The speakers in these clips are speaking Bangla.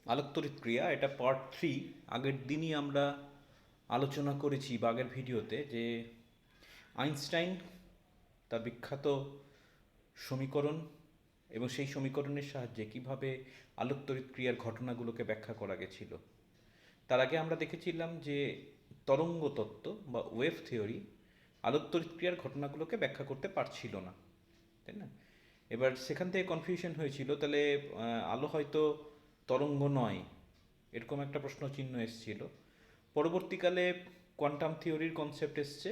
আলোকতড়িৎ ক্রিয়া, এটা পার্ট 3। আগের দিনই আমরা আলোচনা করেছি বা আগের ভিডিওতে যে আইনস্টাইন তার বিখ্যাত সমীকরণ এবং সেই সমীকরণের সাহায্যে কিভাবে আলোকতড়িৎ ক্রিয়ার ঘটনাগুলোকে ব্যাখ্যা করা গেছিল। তার আগে আমরা দেখেছিলাম যে তরঙ্গ তত্ত্ব বা ওয়েভ থিওরি আলোকতড়িৎ ক্রিয়ার ঘটনাগুলোকে ব্যাখ্যা করতে পারছিল না, তাই না? এবার সেখান থেকে কনফিউশন হয়েছিল, তাহলে আলো হয়তো তরঙ্গ নয়, এরকম একটা প্রশ্ন চিহ্ন এসেছিল। পরবর্তীকালে কোয়ান্টাম থিওরির কনসেপ্ট এসছে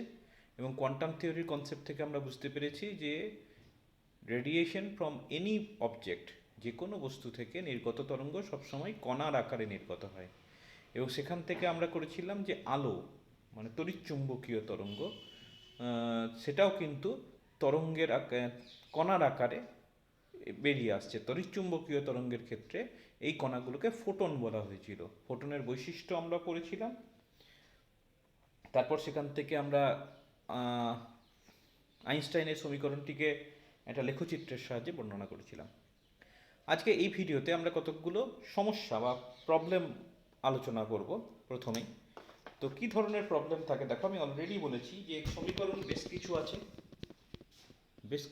এবং কোয়ান্টাম থিওরির কনসেপ্ট থেকে আমরা বুঝতে পেরেছি যে রেডিয়েশন ফ্রম এনি অবজেক্ট, যে কোনো বস্তু থেকে নির্গত তরঙ্গ সবসময় কণার আকারে নির্গত হয়। এবং সেখান থেকে আমরা করেছিলাম যে আলো মানে তড়িৎচুম্বকীয় তরঙ্গ, সেটাও কিন্তু তরঙ্গের কণার আকারে বেরিয়ে আসছে। তড়িৎচুম্বকীয় তরঙ্গের ক্ষেত্রে এই কণাগুলোকে ফোটন বলা হয়েছিল। ফোটনের বৈশিষ্ট্য আমরা পড়েছিলাম। তারপর সেখান থেকে আমরা আইনস্টাইনের সমীকরণটিকে একটা লেখচিত্রের সাহায্যে বর্ণনা করেছিলাম। আজকে এই ভিডিওতে আমরা কতকগুলো সমস্যা বা প্রবলেম আলোচনা করব। প্রথমেই তো কি ধরনের প্রবলেম থাকে দেখো, আমি অলরেডি বলেছি যে সমীকরণ বেশ কিছু আছে, বেশ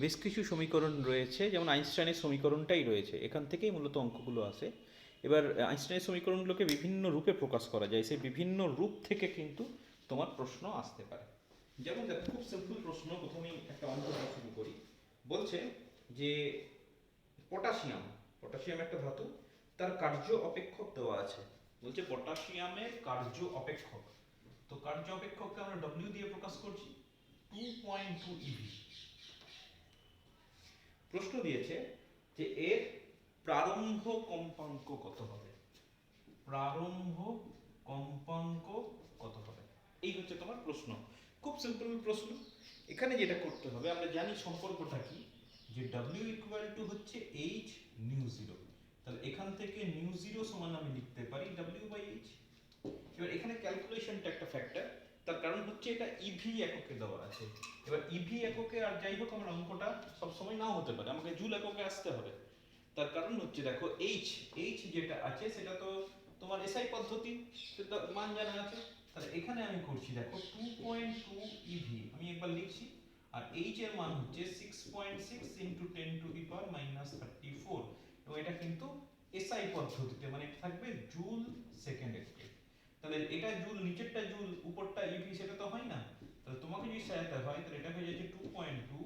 বেশ কিছু সমীকরণ রয়েছে, যেমন আইনস্টাইনের সমীকরণটাই রয়েছে, এখান থেকেই মূলত অঙ্কগুলো আসে। এবার আইনস্টাইনের সমীকরণগুলোকে বিভিন্ন রূপে প্রকাশ করা যায়, সেই বিভিন্ন রূপ থেকে কিন্তু তোমার প্রশ্ন আসতে পারে। যেমন দেখো, খুব সিম্পল প্রশ্ন, প্রথমেই একটা অঙ্ক দিয়ে শুরু করি। বলছে যে পটাশিয়াম, পটাশিয়াম একটা ধাতু, তার কার্য অপেক্ষক দেওয়া আছে। বলছে পটাশিয়ামের কার্য অপেক্ষক, তো কার্য অপেক্ষককে আমরা ডব্লিউ দিয়ে প্রকাশ করছি 2.2 ইভি। প্রশ্ন দিয়েছে যে এর প্রারম্ভ কম্পাঙ্ক কত হবে, প্রারম্ভ কম্পাঙ্ক কত হবে, এই হচ্ছে তোমার প্রশ্ন। খুব সিম্পল প্রশ্ন। এখানে যেটা করতে হবে, আমরা জানি সম্পর্কটা কি, যে W ইকুয়াল টু হচ্ছে এইচ নিউ জিরো। তাহলে এখান থেকে নিউ জিরো সমান আমি লিখতে পারি W বাই এইচ। এবার এখানে ক্যালকুলেশনটা একটা ফ্যাক্টর, তার কারণ হচ্ছে এটা ইভি এককে দেওয়া আছে। এবার ইভি এককে আর যাই হোক আমার অঙ্কটা সবসময় নাও হতে পারে, আমাকে জুল এককে আসতে হবে। তার কারণ হচ্ছে দেখো এইচ, এইচ যেটা আছে সেটা তো তোমার এসআই পদ্ধতি, সেটা মান জানা আছে। তাহলে এখানে আমি করছি দেখো 2.2 ইভি, আমি একবার লিখছি। আর এইচ এর মান হচ্ছে 6.6 into 10 to the power minus 34, এবং এটা কিন্তু এসআই পদ্ধতিতে, মানে এটা থাকবে জুল সেকেন্ডে। তাহলে এটা জুল, নিচেরটা জুল, উপরটা ইভি, সেটা তো হয় না। তাহলে তোমাকে যদি সাজাতে হয় তাহলে এটা হয়ে যাচ্ছে 2.2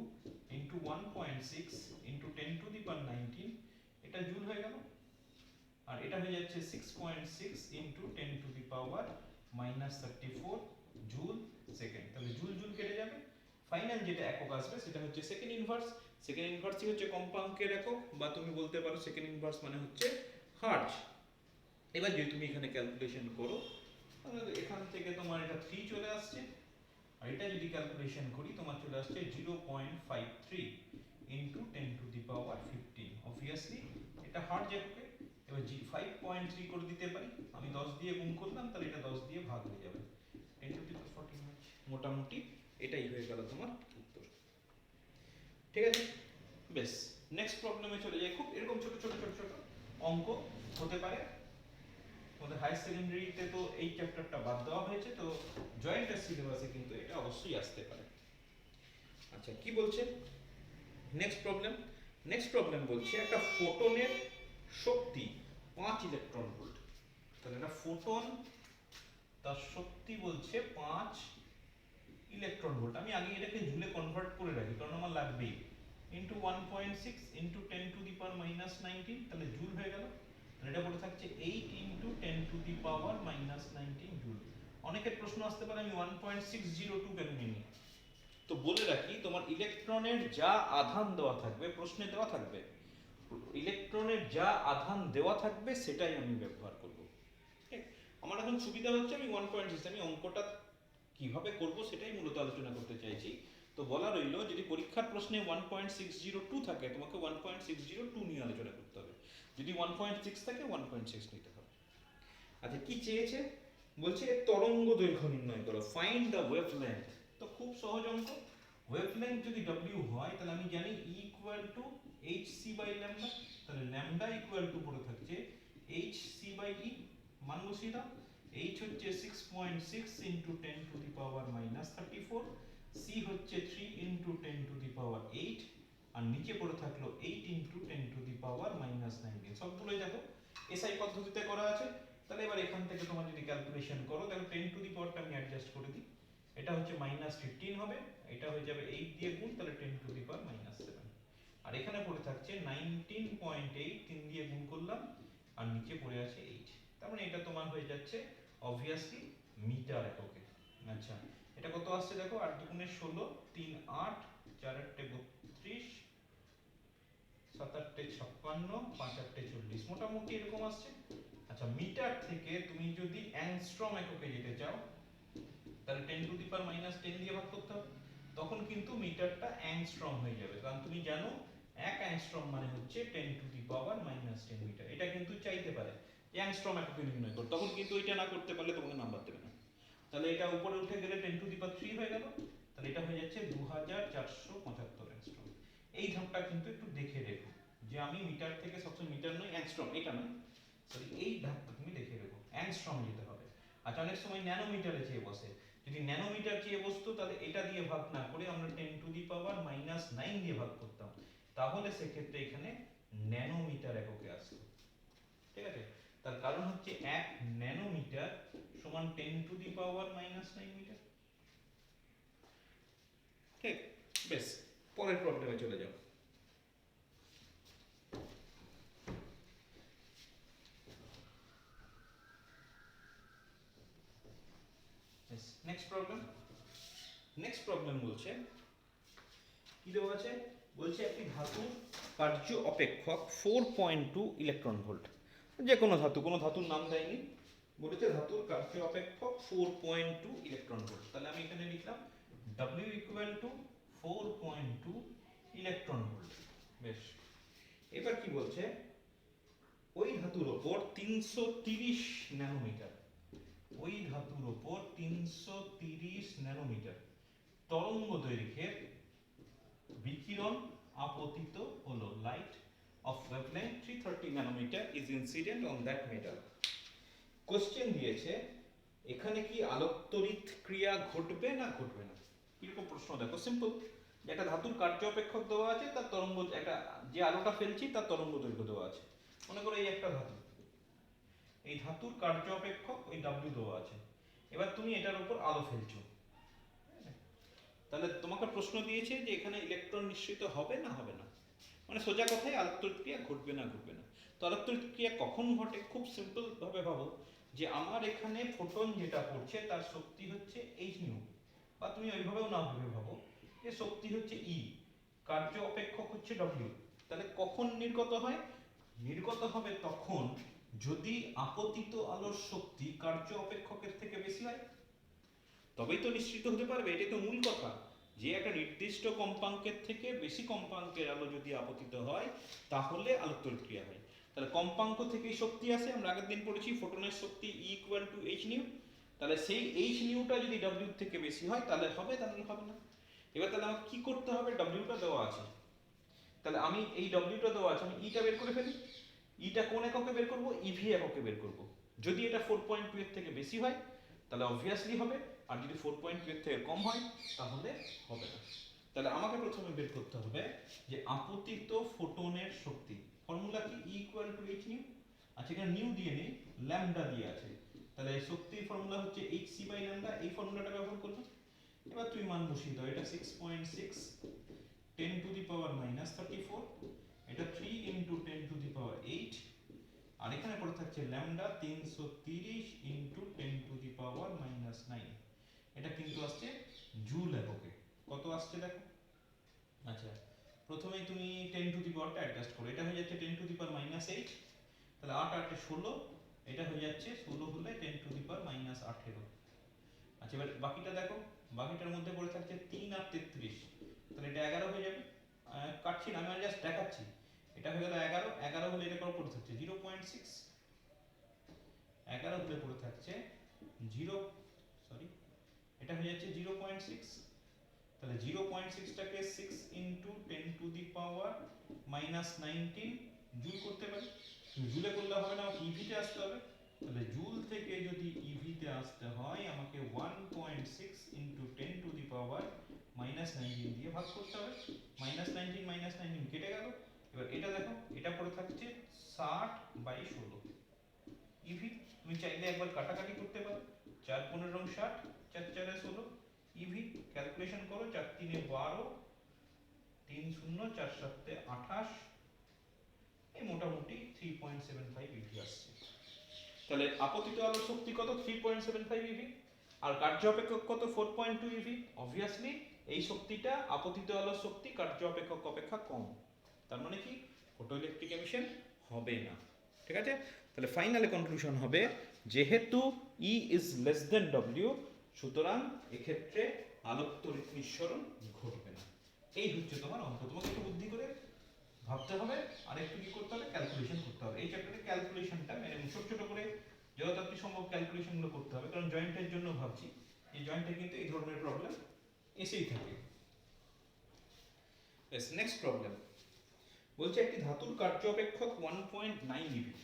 ইন্টু 1.6 ইন্টু 10 টু দি পাওয়ার 19, এটা জুল হয়ে গেল। আর এটা হয়ে যাচ্ছে 6.6 into 10 to the power minus 34 joule second. তাহলে জুল জুল কেটে যাবে, ফাইনাল যেটা একক আসবে সেটা হচ্ছে সেকেন্ড ইনভার্স। সেকেন্ড ইনভার্সই হচ্ছে কম্পাঙ্কের একক, বা তুমি বলতে পারো সেকেন্ড ইনভার্স মানে হচ্ছে হার্জ। এবার যদি তুমি এখানে ক্যালকুলেশন করো, এখান থেকে তোমার এটা 3 চলে আসছে। আর এটা যদি ক্যালকুলেশন করি তোমার চলে আসছে 0.53 into 10 to the power 15। Obviously এটা হার্জ এককে। এবার 5.3 করে দিতে পারি, আমি 10 দিয়ে গুণ করলাম, তাহলে এটা 10 দিয়ে ভাগ হয়ে যাবে, 10 টু দি পাওয়ার 14 হচ্ছে। মোটামুটি এটাই হয়ে গেল তোমার উত্তর। ঠিক আছে, বেশ। নেক্সট প্রবলেমে চলে যাই। খুব এরকম ছোট ছোট ছোট ছোট অঙ্ক হতে পারে। তোমাদের হাই সেকেন্ডারিতে তো এই চ্যাপ্টারটা বাদ দেওয়া হয়েছে, তো জয়েন্টের সিলেবাসে কিন্তু এটা অবশ্যই আসতে পারে। আচ্ছা, কি বলছে নেক্সট প্রবলেম? নেক্সট প্রবলেম বলছে একটা ফোটনের শক্তি 5 ইলেকট্রন ভোল্ট। তাহলে একটা ফোটন, তার শক্তি বলছে 5 ইলেকট্রন ভোল্ট। আমি আগে এটাকে জুলে কনভার্ট করে রাখি, কারণ আমার লাগবেই। Into 1.6 into 10 to the power minus 19, তাহলে জুল হয়ে গেল। এটা বলে থাকছে 8 into 10 to the power minus 19 joule. অনেকের প্রশ্ন আসতে পারে আমি 1.602 কেন নিই। তো বলে রাখি, তোমার ইলেকট্রনের যা আধান দেওয়া থাকবে, প্রশ্নে দেওয়া থাকবে, ইলেকট্রনের যা আধান দেওয়া থাকবে সেটাই আমি ব্যবহার করব। আমার এখন সুবিধা হচ্ছে আমি 1.6, আমি অঙ্কটা কিভাবে করব সেটাই মূলত আলোচনা করতে চাইছি। তো বলা রইল, যদি পরীক্ষার প্রশ্নে 1.602 থাকে, তোমাকে 1.602 নিয়ে আলোচনা করতে হবে। যদি 1.6 থাকে 1.6 নিতে হবে। আচ্ছা, কি চেয়েছে? বলছে তরঙ্গ দৈর্ঘ্য নির্ণয় করো, ফাইন্ড দ্য ওয়েভলেন্থ। তো খুব সহজ অঙ্ক। ওয়েভলেন্থ যদি W হয়, তাহলে আমি জানি E equal to hc by lambda, তাহলে ল্যামডা ইকুয়াল টু পড়ে থাকছে hc বাই e, মান বসিয়ে দাও। h হচ্ছে 6.6 into 10 to the power minus 34, c হচ্ছে 3 ইনটু 10 টু দি পাওয়ার 8, আর নিচে পড়ে থাকলো 8 into 10 to the power minus 19। সবগুলোই দেখো এসআই পদ্ধতিতে করা আছে। তাহলে এবার এখান থেকে তোমরা যদি ক্যালকুলেশন করো, তাহলে 10 টু দি পাওয়ারটা আমি অ্যাডজাস্ট করে দিই, এটা হচ্ছে মাইনাস 15 হবে, এটা হয়ে যাবে 8 দিয়ে গুণ, তাহলে 10 টু দি পাওয়ার মাইনাস 7। আর এখানে পড়ে থাকছে 19.8, 3 দিয়ে গুণ করলাম, আর নিচে পড়ে আছে 8। তার মানে এটা তোমার হয়ে যাচ্ছে অবভিয়াসলি মিটার এককে। আচ্ছা, এটা কত আসছে দেখো, 8 দুগুণে 16, 3 8, 4 8 32, 7 8 56, 5 8 40, মোটামুটি এরকম আসছে। আচ্ছা, মিটার থেকে তুমি যদি অ্যাংস্ট্রম এককে যেতে চাও, তাহলে 10 টু দি পাওয়ার মাইনাস 10 দিয়ে ভাগ করতে হবে, তখন কিন্তু মিটারটা অ্যাংস্ট্রম হয়ে যাবে, কারণ তুমি জানো 1 অ্যাংস্ট্রম মানে হচ্ছে 10 to the power minus 10 metre. এটা কিন্তু চাইতে পারে যে অ্যাংস্ট্রম এককে নির্ণয় করো, তখন কিন্তু এটা না করতে পারলে তোমাকে নাম্বার দেবে না। তাহলে এটা উপরে উঠে গেলে 10 টু দি পাওয়ার 3 হয়ে গেল, তাহলে এটা হয়ে যাচ্ছে 2475 অ্যাংস্ট্রম। এই ধাপটা কিন্তু একটু দেখে রেখো, যে আমি মিটার থেকে সবসময় মিটার নয় অ্যাংস্ট্রম, এটা নয় সরি, এই ধাপটা তুমি দেখে রেখো, অ্যাংস্ট্রম যেতে হবে। আচ্ছা, অনেক সময় ন্যানোমিটারে চেয়ে বসে, যদি ন্যানোমিটার চেয়ে বসতো তাহলে এটা দিয়ে ভাগ না করে আমরা 10 টু দি পাওয়ার মাইনাস 9 দিয়ে ভাগ করতাম, তাহলে সেক্ষেত্রে এখানে ন্যানোমিটার এককে আসতো। ঠিক আছে, তার কারণ হচ্ছে 1 ন্যানোমিটার সমান 10 to the power minus 9 metre. ঠিক, বেশ, পরের প্রবলেমে চলে যাও। নেক্সট প্রবলেম, নেক্সট প্রবলেম বলছে কি দেওয়া আছে, বলছে একটি ধাতুর কার্য অপেক্ষক 4.2 ইলেকট্রন ভোল্ট, যে কোনো ধাতু, কোনো ধাতুর নাম দেয়নি, বলেছে ধাতুর কার্য অপেক্ষক 4.2 ইলেকট্রন ভোল্ট। তাহলে আমি এখানে লিখলাম W equal to 4.2 electron volt. বেশ, এবার কি বলছে, ওই ধাতুর ওপর 330 ন্যানোমিটার, ওই ধাতুর ওপর 330 ন্যানোমিটার তরঙ্গ দৈর্ঘ্যের বিকিরণ আপতিত হলো, light of wavelength 330 nanometre is incident on that metal. Question দিয়েছে এখানে কি আলোকতড়িৎ ক্রিয়া ঘটবে না ঘটবে না। কিরকম প্রশ্ন দেখো, সিম্পল, একটা ধাতুর কার্য অপেক্ষক দেওয়া আছে, তার তরঙ্গ, একটা যে আলোটা ফেলছি তার তরঙ্গ দৈর্ঘ্য দেওয়া আছে। মনে করো এই একটা ধাতু, এই ধাতুর কার্য অপেক্ষক ওই W দেওয়া আছে, এবার তুমি এটার উপর আলো ফেলছো, তাহলে তোমাকে প্রশ্ন দিয়েছে যে এখানে ইলেকট্রন নিঃসৃত হবে না হবে না, মানে সোজা কথায় আলোকতড়িৎ ক্রিয়া ঘটবে না ঘটবে না। তো আলোকতড়িৎ ক্রিয়া কখন ঘটে, খুব সিম্পল ভাবে ভাবো, যে আমার এখানে ফোটন যেটা পড়ছে তার শক্তি হচ্ছে h নিউ, বা তুমি ওইভাবেও না ভেবে ভাবো যে শক্তি হচ্ছে E, কার্য অপেক্ষক হচ্ছে W। তাহলে কখন নির্গত হয়, নির্গত হবে তখন যদি আপতিত আলোর শক্তি কার্য অপেক্ষকের থেকে বেশি হয়, তবেই তো নিশ্চিত হতে পারবে। এটাই তো মূল কথা, যে একটা নির্দিষ্ট কম্পাঙ্কের থেকে বেশি কম্পাঙ্কের আলো যদি আপতিত হয় তাহলে আলোকতড়িৎ ক্রিয়া হয়। তাহলে কম্পাঙ্ক থেকেই শক্তি আসে, আমরা আগের দিন পড়েছি ফোটনের শক্তি E equal two h new, তাহলে সেই h নিউটা যদি W থেকে বেশি হয় তাহলে হবে, তাহলে হবে না। এবার তাহলে আমাকে কি করতে হবে, W টা দেওয়া আছে, তাহলে আমি এই W টা দেওয়া আছে, আমি E টা বের করে ফেলি। E টা কোন এককে বের করব, EV এককে বের করব। যদি এটা 4.2 এর থেকে বেশি হয় তাহলে অবভিয়াসলি হবে, আর যদি 4.2 এর থেকে কম হয় তাহলে হবে না। তাহলে আমাকে প্রথমে বের করতে হবে যে আপতিত ফোটনের শক্তি, ফর্মুলা কি, E equal two h new. আচ্ছা, এখানে নিউ দিয়ে নেই, ল্যামডা দিয়ে আছে, তাহলে শক্তির ফর্মুলা হচ্ছে hc বাই ল্যামডা, এই ফর্মুলাটা ব্যবহার করব। এবার তুমি মান বসিয়ে দাও, এটা 6.6 10 টু দি পাওয়ার মাইনাস 34, এটা 3 ইনটু 10 টু দি পাওয়ার 8, আর এখানে পড়ে থাকছে lambda 330 into 10 to the power minus 9, এটা কিন্তু আসছে জুল এককে। কত আসছে দেখো, আচ্ছা প্রথমেই তুমি 10 টু দি পাওয়ারটা অ্যাডজাস্ট করো, এটা হয়ে যাচ্ছে 10 টু দি পাওয়ার মাইনাস 8, তাহলে 8 8 16, এটা হয়ে যাচ্ছে 16 হলে 10 টু দি পাওয়ার মাইনাস 18। আচ্ছা, এবার বাকিটা দেখো, বাকিটার মধ্যে পড়ে থাকছে 3 আর 33, তাহলে এটা 11 হয়ে যাবে। কাটছি না, আমি জাস্ট দেখাচ্ছি, এটা হয়ে গেল 11, 11 হলে এটা কত পড়ে থাকছে 0.6, 11 হলে পড়ে থাকছে 0, সরি এটা হয়ে যাচ্ছে 0.6, তাহলে 0.6টাকে 6 into 10 to the power -19 joule করতে পারি। জুলে করলে হবে না, ইভিতে আসতে হবে। তাহলে জুল থেকে যদি ইভিতে আসতে হয় আমাকে 1.6 ইন্টু 10⁻⁻19 দিয়ে ভাগ করতে হবে। -19 কেটে গেল। এবার এটা দেখো, এটা পড়ে থাকছে 60/16 ইভি। তুমি চাইলে একবার কাটাকাটি করতে পারো, 4×15 = 60, 4×4 = 16 ইভি। ক্যালকুলেশন করো, 4×3 = 12, 3×0 4×7 = 28, এই মোটামুটি 3.75 ইভি আসছে। তাহলে আপতিত আলোর শক্তি কত? 3.75 ইভি। আর কার্য অপেক্ষক কত? 4.2 ইভি। অবভিয়াসলি এই শক্তিটা আপতিত আলোর শক্তি কার্য অপেক্ষক অপেক্ষা কম। তার মানে কি? ফটোইলেকট্রিক এমিশন হবে না। ঠিক আছে? তাহলে ফাইনালে কনক্লুশন হবে, যেহেতু E is less than W, সুতরাং এক্ষেত্রে আলোক তড়িৎ নিঃসরণ ঘটবে না। এই হচ্ছে তোমার অঙ্ক। তোমাকে একটু বুদ্ধি করে ভাবতে হবে, আর একটু কি করতে হবে? ক্যালকুলেশন করতে হবে। এই চ্যাপ্টারে ক্যালকুলেশনটা মানে ছোট ছোট করে যতটা সম্ভব ক্যালকুলেশনগুলো করতে হবে, কারণ জয়েন্টের জন্য ভাবছি, এই জয়েন্টে কিন্তু এই ধরনের প্রবলেম এসেই থাকে। বেশ, নেক্সট প্রবলেম বলছে একটি ধাতুর কার্য অপেক্ষক 1.9 ইভি।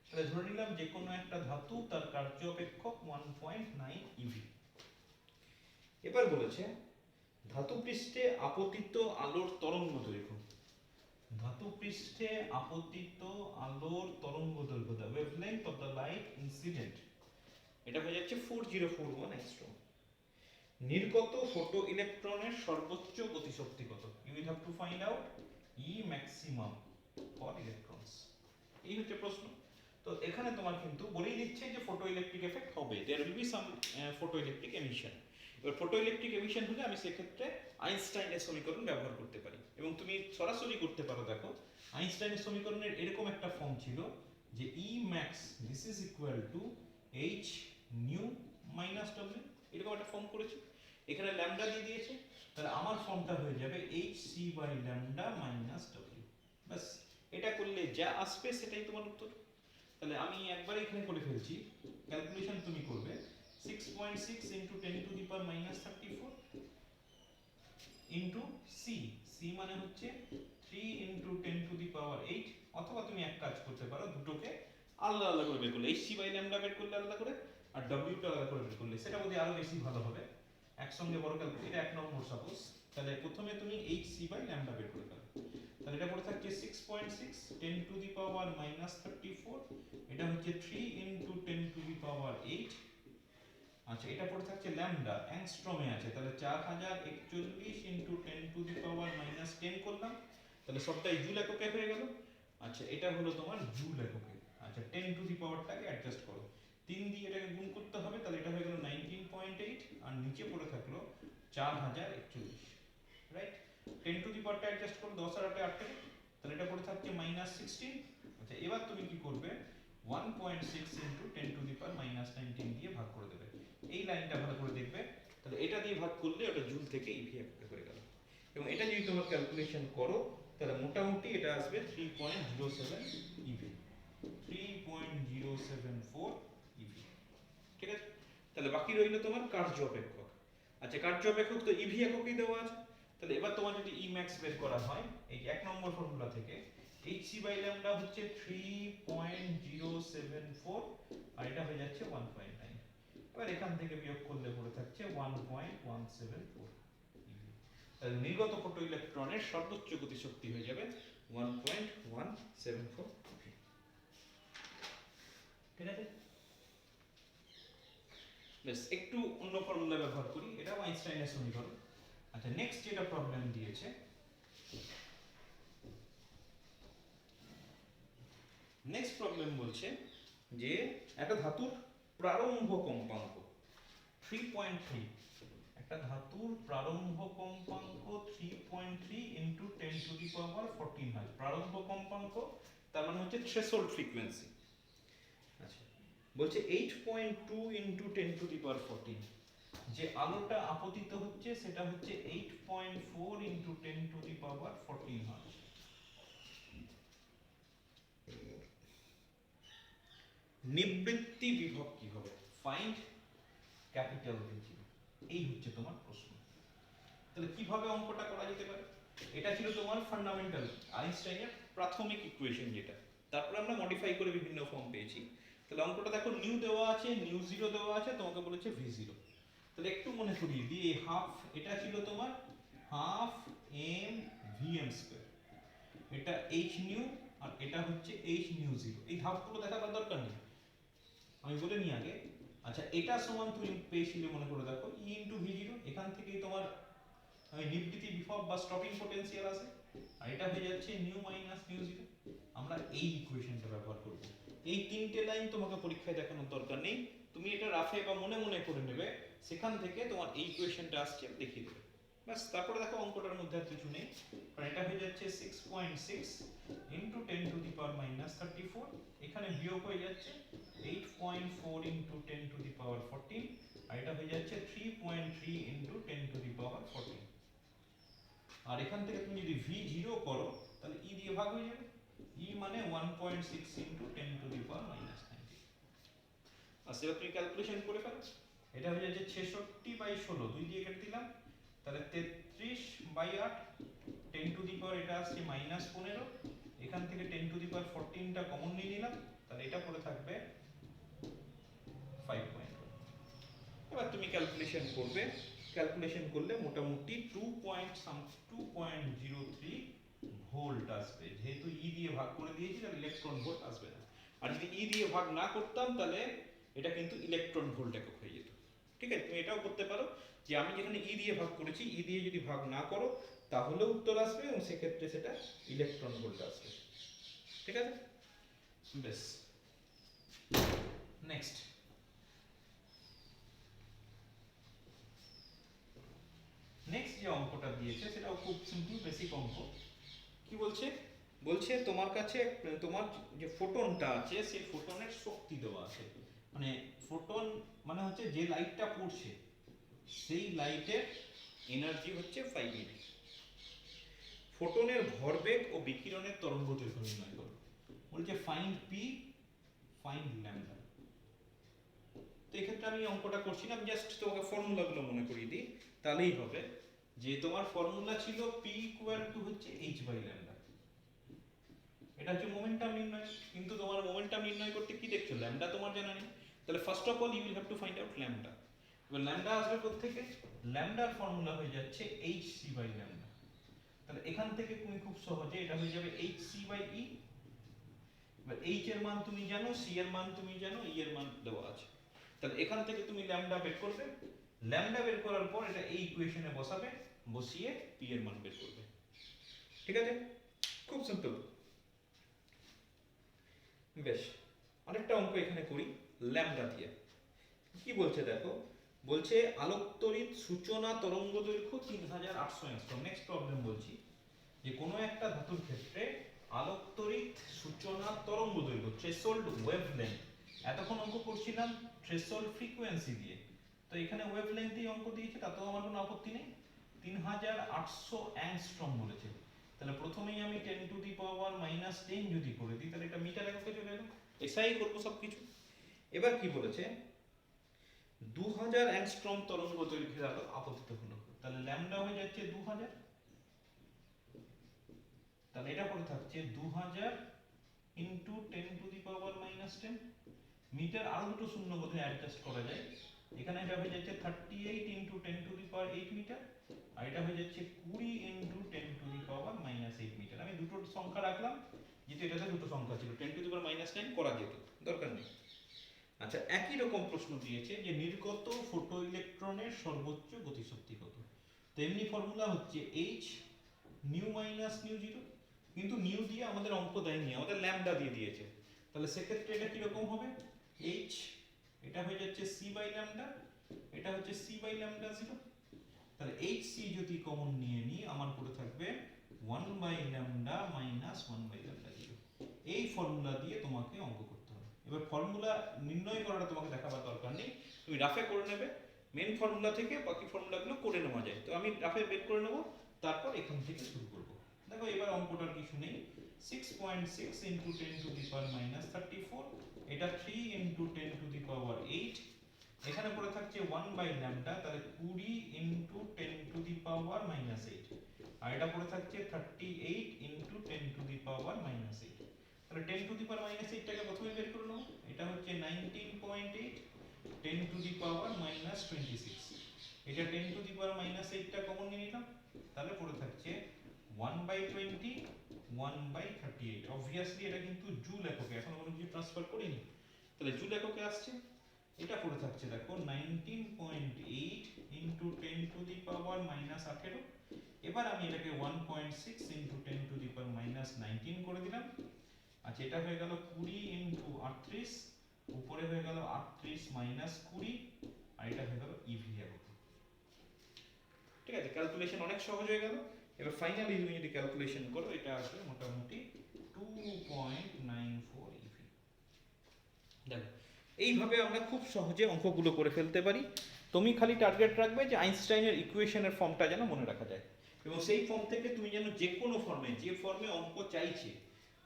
তাহলে ধরে নিলাম যে কোনো একটা ধাতু, তার কার্য অপেক্ষক 1.9 ইভি। এবার বলেছে ধাতু পৃষ্ঠে আপতিত আলোর তরঙ্গ দৈর্ঘ্য। ধাতু পৃষ্ঠে আপতিত আলোর তরঙ্গ দৈর্ঘ্য, the wavelength of the light incident, এটা হয়ে যাচ্ছে 4041 অ্যাংস্ট্রম। নির্গত ফটো ইলেকট্রনের সর্বোচ্চ গতিশক্তি কত? You will have to find out E maximum for electrons. এই হচ্ছে প্রশ্ন। তো এখানে তোমার কিন্তু বলেই দিচ্ছে যে ফটো ইলেকট্রিক এফেক্ট হবে, there will be some photo electric emission. এবার ফটো ইলেকট্রিক এমিশন হলে আমি সেক্ষেত্রে আইনস্টাইনের সমীকরণ ব্যবহার করতে পারি, এবং তুমি সরাসরি করতে পারো। দেখো, আইনস্টাইনের সমীকরণের এরকম একটা ফর্ম ছিল যে E max this is equal to H nu minus W, এরকম একটা ফর্ম করেছি। এখানে ল্যামডা দিয়ে দিয়েছে, তাহলে আমার ফর্মটা হয়ে যাবে hc by lambda minus w। বাস, এটা করলে যা আসবে সেটাই তোমার উত্তর। তাহলে আমি একবার এখানে করে ফেলছি, ক্যালকুলেশন তুমি করবে 6.6 into 10 to the power minus 34 into C, C মানে হচ্ছে 3 ইনটু 10 টু দি পাওয়ার 8, অথবা তুমি এক কাজ করতে পারো, দুটোকে আলাদা আলাদা করে বের করলে, hc বাই ল্যামডা বের করলে আলাদা করে, আর w টা আলাদা করে বের করলে সেটা বোধহয় আরো বেশি ভালো হবে। একসঙ্গে বড় ক্যালকুলেশন, এটা এক নম্বর সাপোজ। তাহলে প্রথমে তুমি hc বাই ল্যামডা বের করে দাও। তাহলে এটা পড়ে থাকছে 6.6 10 টু দি পাওয়ার মাইনাস 34, এটা হচ্ছে 3 ইনটু 10 টু দি পাওয়ার 8। আচ্ছা, এটা পড়ে থাকছে ল্যামডা, অ্যাংস্ট্রমে আছে, তাহলে 4041 into 10 to the power minus 10 করলাম, তাহলে সবটাই জুল এককে হয়ে গেল। আচ্ছা, এটা হলো তোমার জুল এককে। আচ্ছা, 10 টু দি পাওয়ারটাকে অ্যাডজাস্ট করো, 3 দিয়ে এটাকে গুণ করতে হবে, তাহলে এটা হয়ে গেল 19.8, আর নিচে পড়ে থাকলো 4041, রাইট। 10 টু দি পাওয়ারটা অ্যাডজাস্ট করো, 10 আর 8 8, তাহলে এটা পড়ে থাকছে -16। আচ্ছা, এবার তুমি কি করবে? 1.6 into 10 to the power minus 19 দিয়ে ভাগ করে দেবে। এই লাইনটা ভালো করে দেখবে, তাহলে এটা দিয়ে ভাগ করলে ওটা জুল থেকে ইভি এককে হয়ে গেল। এবং এটা যদি তোমরা ক্যালকুলেশন করো, তাহলে মোটামুটি এটা আসবে 3.07 ইভি, 3.074 ইভি। ঠিক আছে? তাহলে বাকি রইল তোমার কার্য অপেক্ষক। আচ্ছা, কার্য অপেক্ষক তো ইভি এককেই দেওয়া আছে। তাহলে এবার তোমার যদি ই ম্যাক্স বের করা হয়, এই যে এক নম্বর ফর্মুলা থেকে hc বাই ল্যামডা হচ্ছে 3.074, আর এটা হয়ে যাচ্ছে 1.9। এবার এখান থেকে বিয়োগ করলে পড়ে থাকছে 1.174 ইভি। তাহলে নির্গত ফটো ইলেকট্রনের সর্বোচ্চ গতিশক্তি হয়ে যাবে 1.174 ইভি। ঠিক আছে? বেশ, একটু অন্য ফর্মুলা ব্যবহার করি, এটাও আইনস্টাইনের সমীকরণ। আচ্ছা, নেক্সট যেটা প্রবলেম দিয়েছে, নেক্সট প্রবলেম বলছে যে একটা ধাতুর প্রারম্ভ কম্পাঙ্ক 3.3, একটা ধাতুর প্রারম্ভ কম্পাঙ্ক 3.3 ইনটু 10 টু দি পাওয়ার 14 হয়। প্রারম্ভ কম্পাঙ্ক তার মানে হচ্ছে থ্রেশহোল্ড ফ্রিকোয়েন্সি। আচ্ছা, বলছে 8.2 ইনটু 10 টু দি পাওয়ার 14, যে আলোটা আপতিত হচ্ছে সেটা হচ্ছে 8.4 ইনটু 10 টু দি পাওয়ার 14 হয়। নিবৃত্তি বিভব কি হবে? Find capital V. এই হচ্ছে তোমার প্রশ্ন। তাহলে কিভাবে অঙ্কটা করা যেতে পারে? এটা ছিল তোমার ফান্ডামেন্টাল আইনস্টাইনের প্রাথমিক ইকুয়েশন যেটা, তারপরে আমরা মডিফাই করে বিভিন্ন ফর্ম পেয়েছি। তাহলে অঙ্কটা দেখো, নিউ দেওয়া আছে, নিউ জিরো দেওয়া আছে, তোমাকে বলেছে ভি জিরো। তাহলে একটু মনে করিয়ে দিই, এই হাফ এটা ছিল তোমার half M V M square, এটা এইচ নিউ, আর এটা হচ্ছে এইচ নিউ জিরো। এই ধাপগুলো দেখার দরকার নেই, আমি বলে নিই আগে। আচ্ছা, এটা সমান তুমি পেয়েছিলে মনে করে দেখো ই ইন্টু ভি জিরো, এখান থেকেই তোমার নিবৃত্তি বিভব বা স্টপিং পটেনশিয়াল আছে, আর এটা হয়ে যাচ্ছে নিউ মাইনাস নিউ জিরো। আমরা এই ইকুয়েশনটা ব্যবহার করব। এই তিনটে লাইন তোমাকে পরীক্ষায় দেখানোর দরকার নেই, তুমি এটা রাফে বা মনে মনে করে নেবে, সেখান থেকে তোমার এই ইকুয়েশনটা আসছে দেখিয়ে দেবে ব্যাস। তারপরে দেখো অঙ্কটার মধ্যে আর কিছু নেই, কারণ এটা হয়ে যাচ্ছে 6.6 into 10 to the power minus 34, এখানে বিয়োগ হয়ে যাচ্ছে 8.4 ইন্টু 10 টু দি পাওয়ার 14, আর এটা হয়ে যাচ্ছে 3.3 ইন্টু 10 টু দি পাওয়ার 14। আর এখান থেকে তুমি যদি v0 করো তাহলে e দিয়ে ভাগ হয়ে যাবে, e মানে 1.6 into 10 to the power minus 90। আর সেটা তুমি ক্যালকুলেশন করে ফেলো, এটা হয়ে যাচ্ছে 66/16, 2 দিয়ে কেটে দিলাম, তাহলে 33/8, 10 টু দি পাওয়ার এটা আসছে মাইনাস 15, এখান থেকে 10 টু দি পাওয়ার 14টা কমন নিয়ে নিলাম, তাহলে এটা পড়ে থাকবে 5.1। এবার তুমি ক্যালকুলেশন করবে, ক্যালকুলেশন করলে মোটামুটি 2.03 ভোল্ট আসবে, যেহেতু ই দিয়ে ভাগ করে দিয়েছি তাহলে ইলেকট্রন ভোল্ট আসবে না। আর যদি ই দিয়ে ভাগ না করতাম তাহলে এটা কিন্তু ইলেকট্রন ভোল্ট একক হয়ে যেত। ঠিক আছে, তুমি এটাও করতে পারো যে আমি যেখানে ই দিয়ে ভাগ করেছি, ই দিয়ে যদি ভাগ না করো তাহলে উত্তর আসবে, এবং সেক্ষেত্রে সেটা ইলেকট্রন ভোল্ট আসবে। ঠিক আছে, বেশ। নেক্সট, নেক্সট যে অঙ্কটা দিয়েছে সেটাও খুব সিম্পল বেসিক অঙ্ক। কি বলছে? বলছে তোমার কাছে তোমার যে ফোটনটা আছে সেই ফোটনের শক্তি দেওয়া আছে, মানে ফোটন মানে হচ্ছে যে লাইটটা পড়ছে সেই লাইটের এনার্জি হচ্ছে 5 eV। ফোটনের ভরবেগ ও বিকিরণের তরঙ্গ দৈর্ঘ্য নির্ণয় করো। বলছে ফাইন্ড পি, ফাইন্ড ল্যামডা। তো এক্ষেত্রে আমি অঙ্কটা করছি না, আমি জাস্ট তোমাকে ফর্মুলাগুলো মনে করিয়ে দিই, তাহলেই হবে। যে তোমার ফর্মুলা ছিল পি ইকুয়াল টু হচ্ছে এইচ বাই ল্যামডা, এটা হচ্ছে মোমেন্টাম নির্ণয়। কিন্তু তোমার মোমেন্টাম নির্ণয় করতে কি দেখছো, ল্যামডা তোমার জানা নেই, তাহলে first of all you will have to find out lambda. এবার ল্যামডা আসবে কোথা থেকে? ল্যামডার ফর্মুলা হয়ে যাচ্ছে এইচ সি বাই ল্যামডা। তাহলে এখান থেকে তুমি খুব সহজে এটা হয়ে যাবে এইচ সি বাই ই। এবার এইচ এর মান তুমি জানো, সি এর মান তুমি জানো, ই এর মান দেওয়া আছে, তাহলে এখান থেকে তুমি ল্যামডা বের করবে। ল্যামডা বের করার পর এটা এই ইকুয়েশনে বসাবে, বসিয়ে পি এর মান বের করবে। ঠিক আছে, খুব সিম্পল। বেশ, আরেকটা অঙ্ক এখানে করি ল্যামডা দিয়ে। কি বলছে দেখো, বলছে আলোকতড়িৎ সূচনা তরঙ্গ দৈর্ঘ্য 3800 অ্যাংস্ট্রম। নেক্সট প্রবলেম বলছি যে কোনো একটা ধাতুর ক্ষেত্রে আলোকতড়িৎ সূচনা তরঙ্গ দৈর্ঘ্য থ্রেশহোল্ড ওয়েভলেংথ, এতক্ষণ অঙ্ক করছিলাম থ্রেশহোল্ড ফ্রিকোয়েন্সি দিয়ে, তো এখানে ওয়েভলেংথই অঙ্ক দিয়েছে, তাতেও আমার কোনো আপত্তি নেই। 3800 অ্যাংস্ট্রম বলেছে, তাহলে প্রথমেই আমি 10 টু দি পাওয়ার মাইনাস 10 যদি করে দিই তাহলে এটা মিটার এককে চলে এলো, এসআই করবো সবকিছু। এবার কি বলেছে, 2000 অ্যাংস্ট্রম তরঙ্গ দৈর্ঘ্যের আলো আপতিত হলো, তাহলে ল্যামডা হয়ে যাচ্ছে 2000, তাহলে এটা পড়ে থাকছে 2000 into 10 to the power minus 10 metre. আরো দুটো শূন্য বোধহয় অ্যাডজাস্ট করা যায়, এখানে এটা হয়ে যাচ্ছে 38 into 10 to the power 8 metre, আর এটা হয়ে যাচ্ছে 20 into 10 to the power minus 8 metre. আমি দুটো সংখ্যা রাখলাম, যেহেতু এটাতে দুটো সংখ্যা ছিল, 10 টু দি পাওয়ার মাইনাস 9 করা যেত, দরকার নেই। আচ্ছা, একই রকম প্রশ্ন দিয়েছে যে নির্গত ফোটো ইলেকট্রনের সর্বোচ্চ গতিশক্তি কত। তেমনি ফর্মুলা হচ্ছে H nu minus new zero, কিন্তু নিউ দিয়ে আমাদের অঙ্ক দেয়নি, আমাদের ল্যামডা দিয়ে দিয়েছে, তাহলে সেক্ষেত্রে এটা কিরকম হবে, এইচ এটা হয়ে যাচ্ছে সি বাই ল্যামডা, এটা হচ্ছে সি বাই ল্যামডা জিরো, তাহলে এইচ সি যদি কমন নিয়ে নিই আমার পড়ে থাকবে 1 by lambda minus 1 by lambda zero. এই ফর্মুলা দিয়ে তোমাকে অঙ্ক করতে হবে। এবার ফর্মুলা নির্ণয় করাটা তোমাকে দেখাবার দরকার নেই, তুমি রাফে করে নেবে, মেন ফর্মুলা থেকে বাকি ফর্মুলাগুলো করে নেওয়া যায়, তো আমি রাফে বের করে নেব, তারপর এখান থেকে শুরু করব। দেখো এবার অঙ্কটার কিছু নেই, 6.6 into 10 to the power minus 34, এটা 3 ইন্টু 10 টু দি পাওয়ার 8, এখানে পড়ে থাকছে 1 বাই ল্যামডা, তাহলে 20 into 10 to the power minus 8, আর এটা পড়ে থাকছে 38 into 10 to the power minus 8। তাহলে 10 টু দি পাওয়ার মাইনাস 8 টাকে প্রথমে বের করে নাও। এটা হচ্ছে 19.8 10 টু দি পাওয়ার মাইনাস 26। এটা 10 টু দি পাওয়ার মাইনাস 8 টা কমন নিয়ে নিলাম, তাহলে পড়ে থাকছে 1/20 1/38। অবভিয়াসলি এটা কিন্তু জুল এককে, এখন কোনো কিছু ট্রান্সফার করিনি, তাহলে জুল এককে আসছে। এটা পড়ে থাকছে দেখো 19.8 into 10 to the power minus 18। এবার আমি এটাকে 1.6 into 10 to the power minus 19 করে দিলাম। আচ্ছা, এটা হয়ে গেল 20 ইন্টু 38, উপরে হয়ে গেল 38 মাইনাস 20, আর এটা হয়ে গেল ইভি একক। ঠিক আছে, ক্যালকুলেশন অনেক সহজ হয়ে গেল। এবার ফাইনালি তুমি যদি ক্যালকুলেশন করো, এটা আসবে মোটামুটি 2.94 ইভি। দেখো, এইভাবে আমরা খুব সহজে অঙ্কগুলো করে ফেলতে পারি। তুমি খালি টার্গেট রাখবে যে আইনস্টাইনের ইকুয়েশনের ফর্মটা যেন মনে রাখা যায়, এবং সেই ফর্ম থেকে তুমি যেন যে কোনো ফর্মে, যে ফর্মে অঙ্ক চাইছে,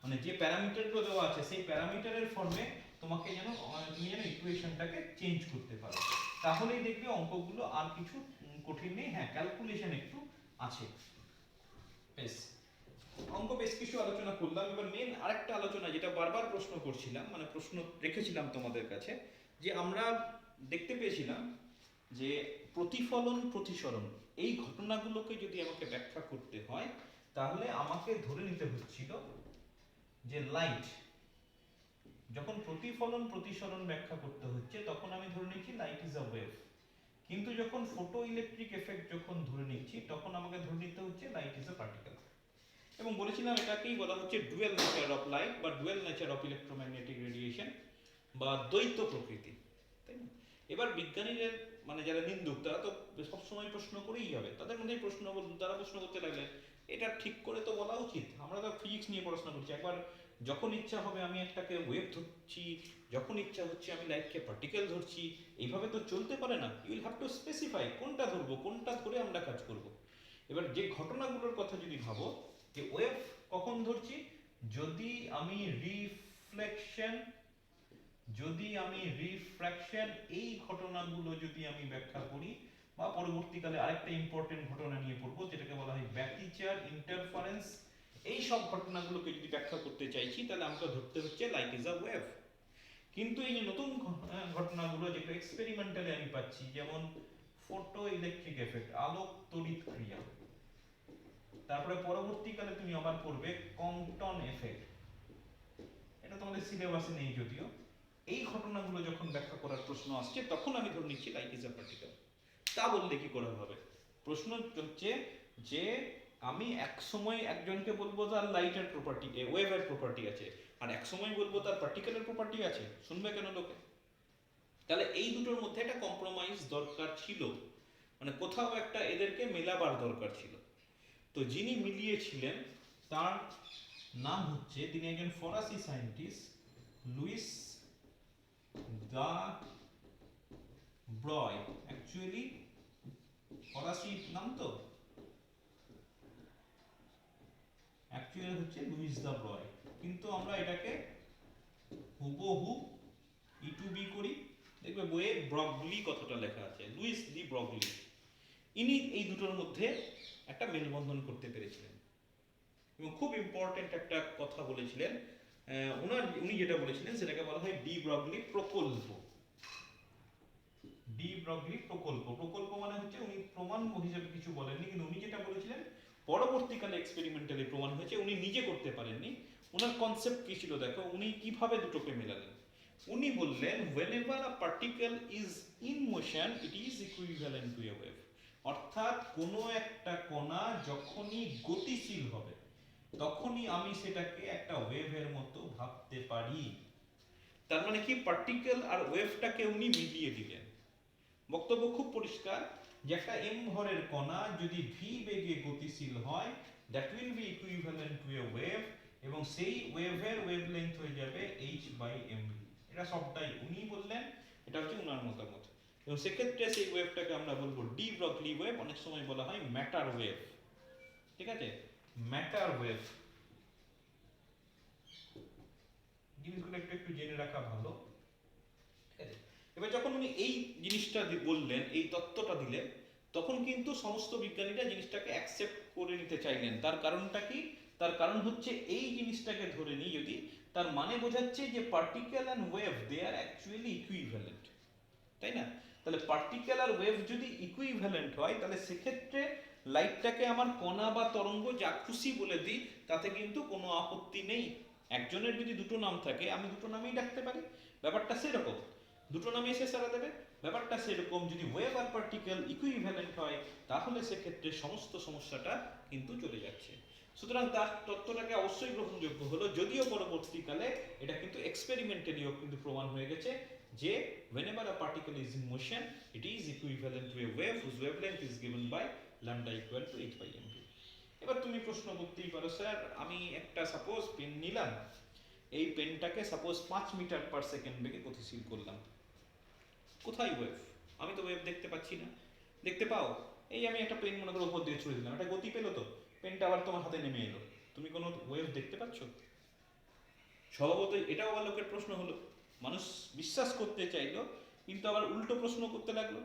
মানে যে প্যারামিটারগুলো দেওয়া আছে সেই প্যারামিটারের ফর্মে তোমাকে যেন তুমি যেন ইকুয়েশনটাকে চেঞ্জ করতে পারো। তাহলেই দেখবে অঙ্কগুলো আর কিছু কঠিন নেই। হ্যাঁ, ক্যালকুলেশন একটু আছে। বেশ, অঙ্ক বেশ কিছু আলোচনা করলাম। এবার মেন আরেকটা আলোচনা, যেটা বারবার প্রশ্ন করছিলাম, মানে প্রশ্ন রেখেছিলাম তোমাদের কাছে, যে আমরা দেখতে পেয়েছিলাম যে প্রতিফলন প্রতিসরণ এই ঘটনাগুলোকে যদি আমাকে ব্যাখ্যা করতে হয়, তাহলে আমাকে ধরে নিতে হচ্ছিল যে লাইট যখন প্রতিফলন প্রতিসরণ ব্যাখ্যা করতে হচ্ছে, তখন আমি ধরে নিচ্ছি লাইট ইজ আ ওয়েভ। কিন্তু যখন ফটো ইলেকট্রিক এফেক্ট যখন ধরে নিচ্ছি, তখন আমাকে ধরে নিতে হচ্ছে লাইট ইজ আ পার্টিকেল। এবং বলেছিলাম এটাকেই বলা হচ্ছে ডুয়েল নেচার অফ লাইট বা dual nature of electromagnetic radiation বা দ্বৈত প্রকৃতি, তাই না? এবার বিজ্ঞানীদের মানে যারা নিন্দুক, তারা তো সবসময় প্রশ্ন করেই যাবে, তাদের মধ্যেই প্রশ্ন, তারা প্রশ্ন করতে লাগলে এটা ঠিক করে তো বলা উচিত। আমরা তো ফিজিক্স নিয়ে পড়াশোনা করছি, একবার যখন ইচ্ছা হবে আমি একটাকে ওয়েভ ধরছি, যখন ইচ্ছা হচ্ছে আমি লাইটকে পার্টিকেল ধরছি, এইভাবে তো চলতে পারে না। You will have to specify কোনটা ধরবো, কোনটা ধরে আমরা কাজ করব। এবার যে ঘটনাগুলোর কথা যদি ভাবো, যে ওয়েভ কখন ধরছি, যদি আমি রিফ্লেকশন, যদি আমি রিফ্র্যাকশন, এই ঘটনাগুলো যদি আমি ব্যাখ্যা করি, বা পরবর্তীকালে আরেকটা ইম্পর্টেন্ট ঘটনা নিয়ে পড়বো যেটাকে বলা হয় ব্যতিচার, ইন্টারফারেন্স, এই সব ঘটনাগুলোকে যদি ব্যাখ্যা করতে চাইছি, তাহলে আমাকে ধরতে হচ্ছে লাইট ইজ আ ওয়েভ। কিন্তু এই যে নতুন ঘটনাগুলো যেগুলো এক্সপেরিমেন্টালি আমি পাচ্ছি, যেমন ফটো ইলেকট্রিক এফেক্ট, আলোক তড়িৎ ক্রিয়া, তারপরে পরবর্তীকালে তুমি আবার পড়বে কম্পটন এফেক্ট, এটা তোমাদের সিলেবাসে নেই যদিও। এই ঘটনাগুলো যখন ব্যাখ্যা করার প্রশ্ন আসছে, তখন আমি ধরে নিচ্ছি লাইট ইজ আ পার্টিকেল। তা বললে কি করে হবে? প্রশ্ন হচ্ছে যে আমি এক সময় একজনকে বলবো তার লাইটের প্রপার্টি, ওয়েভের প্রপার্টি আছে, আর এক সময় বলবো তার পার্টিকেলের প্রপার্টি আছে, শুনবে কেন লোকে? তাহলে এই দুটোর মধ্যে একটা কম্প্রোমাইজ দরকার ছিল, মানে কোথাও একটা এদেরকে মেলাবার দরকার ছিল। তো যিনি মিলিয়েছিলেন তার নাম হচ্ছে, তিনি একজন ফরাসি সায়েন্টিস্ট, লুইস দা ব্রয়। অ্যাকচুয়ালি ফরাসি নাম তো, অ্যাকচুয়ালি হচ্ছে লুইস দা ব্রয়, কিন্তু আমরা এটাকে হুবহু ই2বি করি। দেখবে বইয়ে ব্রগলি কথাটা লেখা আছে, লুইস দি ব্রগলি। ইনি এই দুটোর মধ্যে একটা মেলবন্ধন করতে পেরেছিলেন, এবং খুব ইম্পর্টেন্ট একটা কথা বলেছিলেন। উনি যেটা বলেছিলেন সেটাকে বলা হয় ডি ব্রগলি প্রকল্প। ডি ব্রগলি প্রকল্প, প্রকল্প মানে হচ্ছে উনি প্রমাণ হিসেবে কিছু বলেননি, কিন্তু উনি যেটা বলেছিলেন পরবর্তীকালে এক্সপেরিমেন্টালি প্রমাণ হয়েছে, উনি নিজে করতে পারেননি। ওনার কনসেপ্ট কি ছিল দেখো, উনি কিভাবে দুটোকে মেলালেন। উনি বললেন whenever a particle is in motion it is equivalent to a wave। অর্থাৎ কোনো একটা কণা যখনই গতিশীল হবে, তখনই আমি সেটাকে একটা ওয়েভের মতো ভাবতে পারি। তার মানে কি, পার্টিকেল আর ওয়েভটাকে উনি মিলিয়ে দিলেন। বক্তব্য খুব পরিষ্কার, যে একটা m ভরের কণা যদি v বেগে গতিশীল হয়, that will be equivalent to A wave, এবং সেই ওয়েভের ওয়েভলেংথ হয়ে যাবে h/mv। এটা সবটাই উনি বললেন, এটা হচ্ছে উনার মতামত। এবং সেক্ষেত্রে সেই ওয়েভটাকে আমরা বলবো ডি ব্রগলি ওয়েভ, অনেক সময় বলা হয় ম্যাটার ওয়েভ। ঠিক আছে, ম্যাটার ওয়েভ, জিনিসগুলো একটু একটু জেনে রাখা ভালো। ঠিক আছে, এবার যখন উনি এই জিনিসটা বললেন, এই তত্ত্বটা দিলেন, তখন কিন্তু সমস্ত বিজ্ঞানীরা জিনিসটাকে অ্যাকসেপ্ট করে নিতে চাইলেন। তার কারণটা কি? তার কারণ হচ্ছে এই জিনিসটাকে ধরে নিই যদি, তার মানে বোঝাচ্ছে যে particle and wave they are actually equivalent, তাই না? তাহলে পার্টিকেল আর ওয়েভ যদি ইকুইভ্যালেন্ট হয় তাহলে সেক্ষেত্রে লাইটটাকে আমার কণা বা তরঙ্গ যা খুশি বলে দিই, তাতে কিন্তু কোনো আপত্তি নেই। একজনের যদি দুটো নাম থাকে আমি দুটো নামেই ডাকতে পারি, ব্যাপারটা সেরকম। দুটো নামেই সে সারা দেবে, ব্যাপারটা সেরকম। যদি ওয়েভ আর পার্টিকেল ইকুইভ্যালেন্ট হয় তাহলে সেক্ষেত্রে সমস্ত সমস্যাটা কিন্তু চলে যাচ্ছে। সুতরাং তার তত্ত্বটাকে অবশ্যই গ্রহণযোগ্য হলো, যদিও পরবর্তীকালে এটা কিন্তু এক্সপেরিমেন্টালিও কিন্তু প্রমাণ হয়ে গেছে যে whenever a particle is in motion it is equivalent to a wave whose wavelength is given by lambda equal to h by mv। এবার তুমি প্রশ্ন করতেই পারো, স্যার আমি একটা সাপোজ পেন নিলাম, এই পেনটাকে সাপোজ 5 মিটার পার সেকেন্ড বেগে গতিশীল করলাম, কোথায় ওয়েভ? আমি তো ওয়েভ দেখতে পাচ্ছি না। দেখতে পাও? এই আমি একটা পেন মনে করো উপর দিয়ে ছুড়ে দিলাম, একটা গতি পেলো তো, পেনটা আবার তোমার হাতে নেমে এলো, তুমি কোনো ওয়েভ দেখতে পাচ্ছ? স্বভাবতই এটাও আবার লোকের প্রশ্ন হলো, মানুষ বিশ্বাস করতে চাইলো কিন্তু আবার উল্টো প্রশ্ন করতে লাগলো।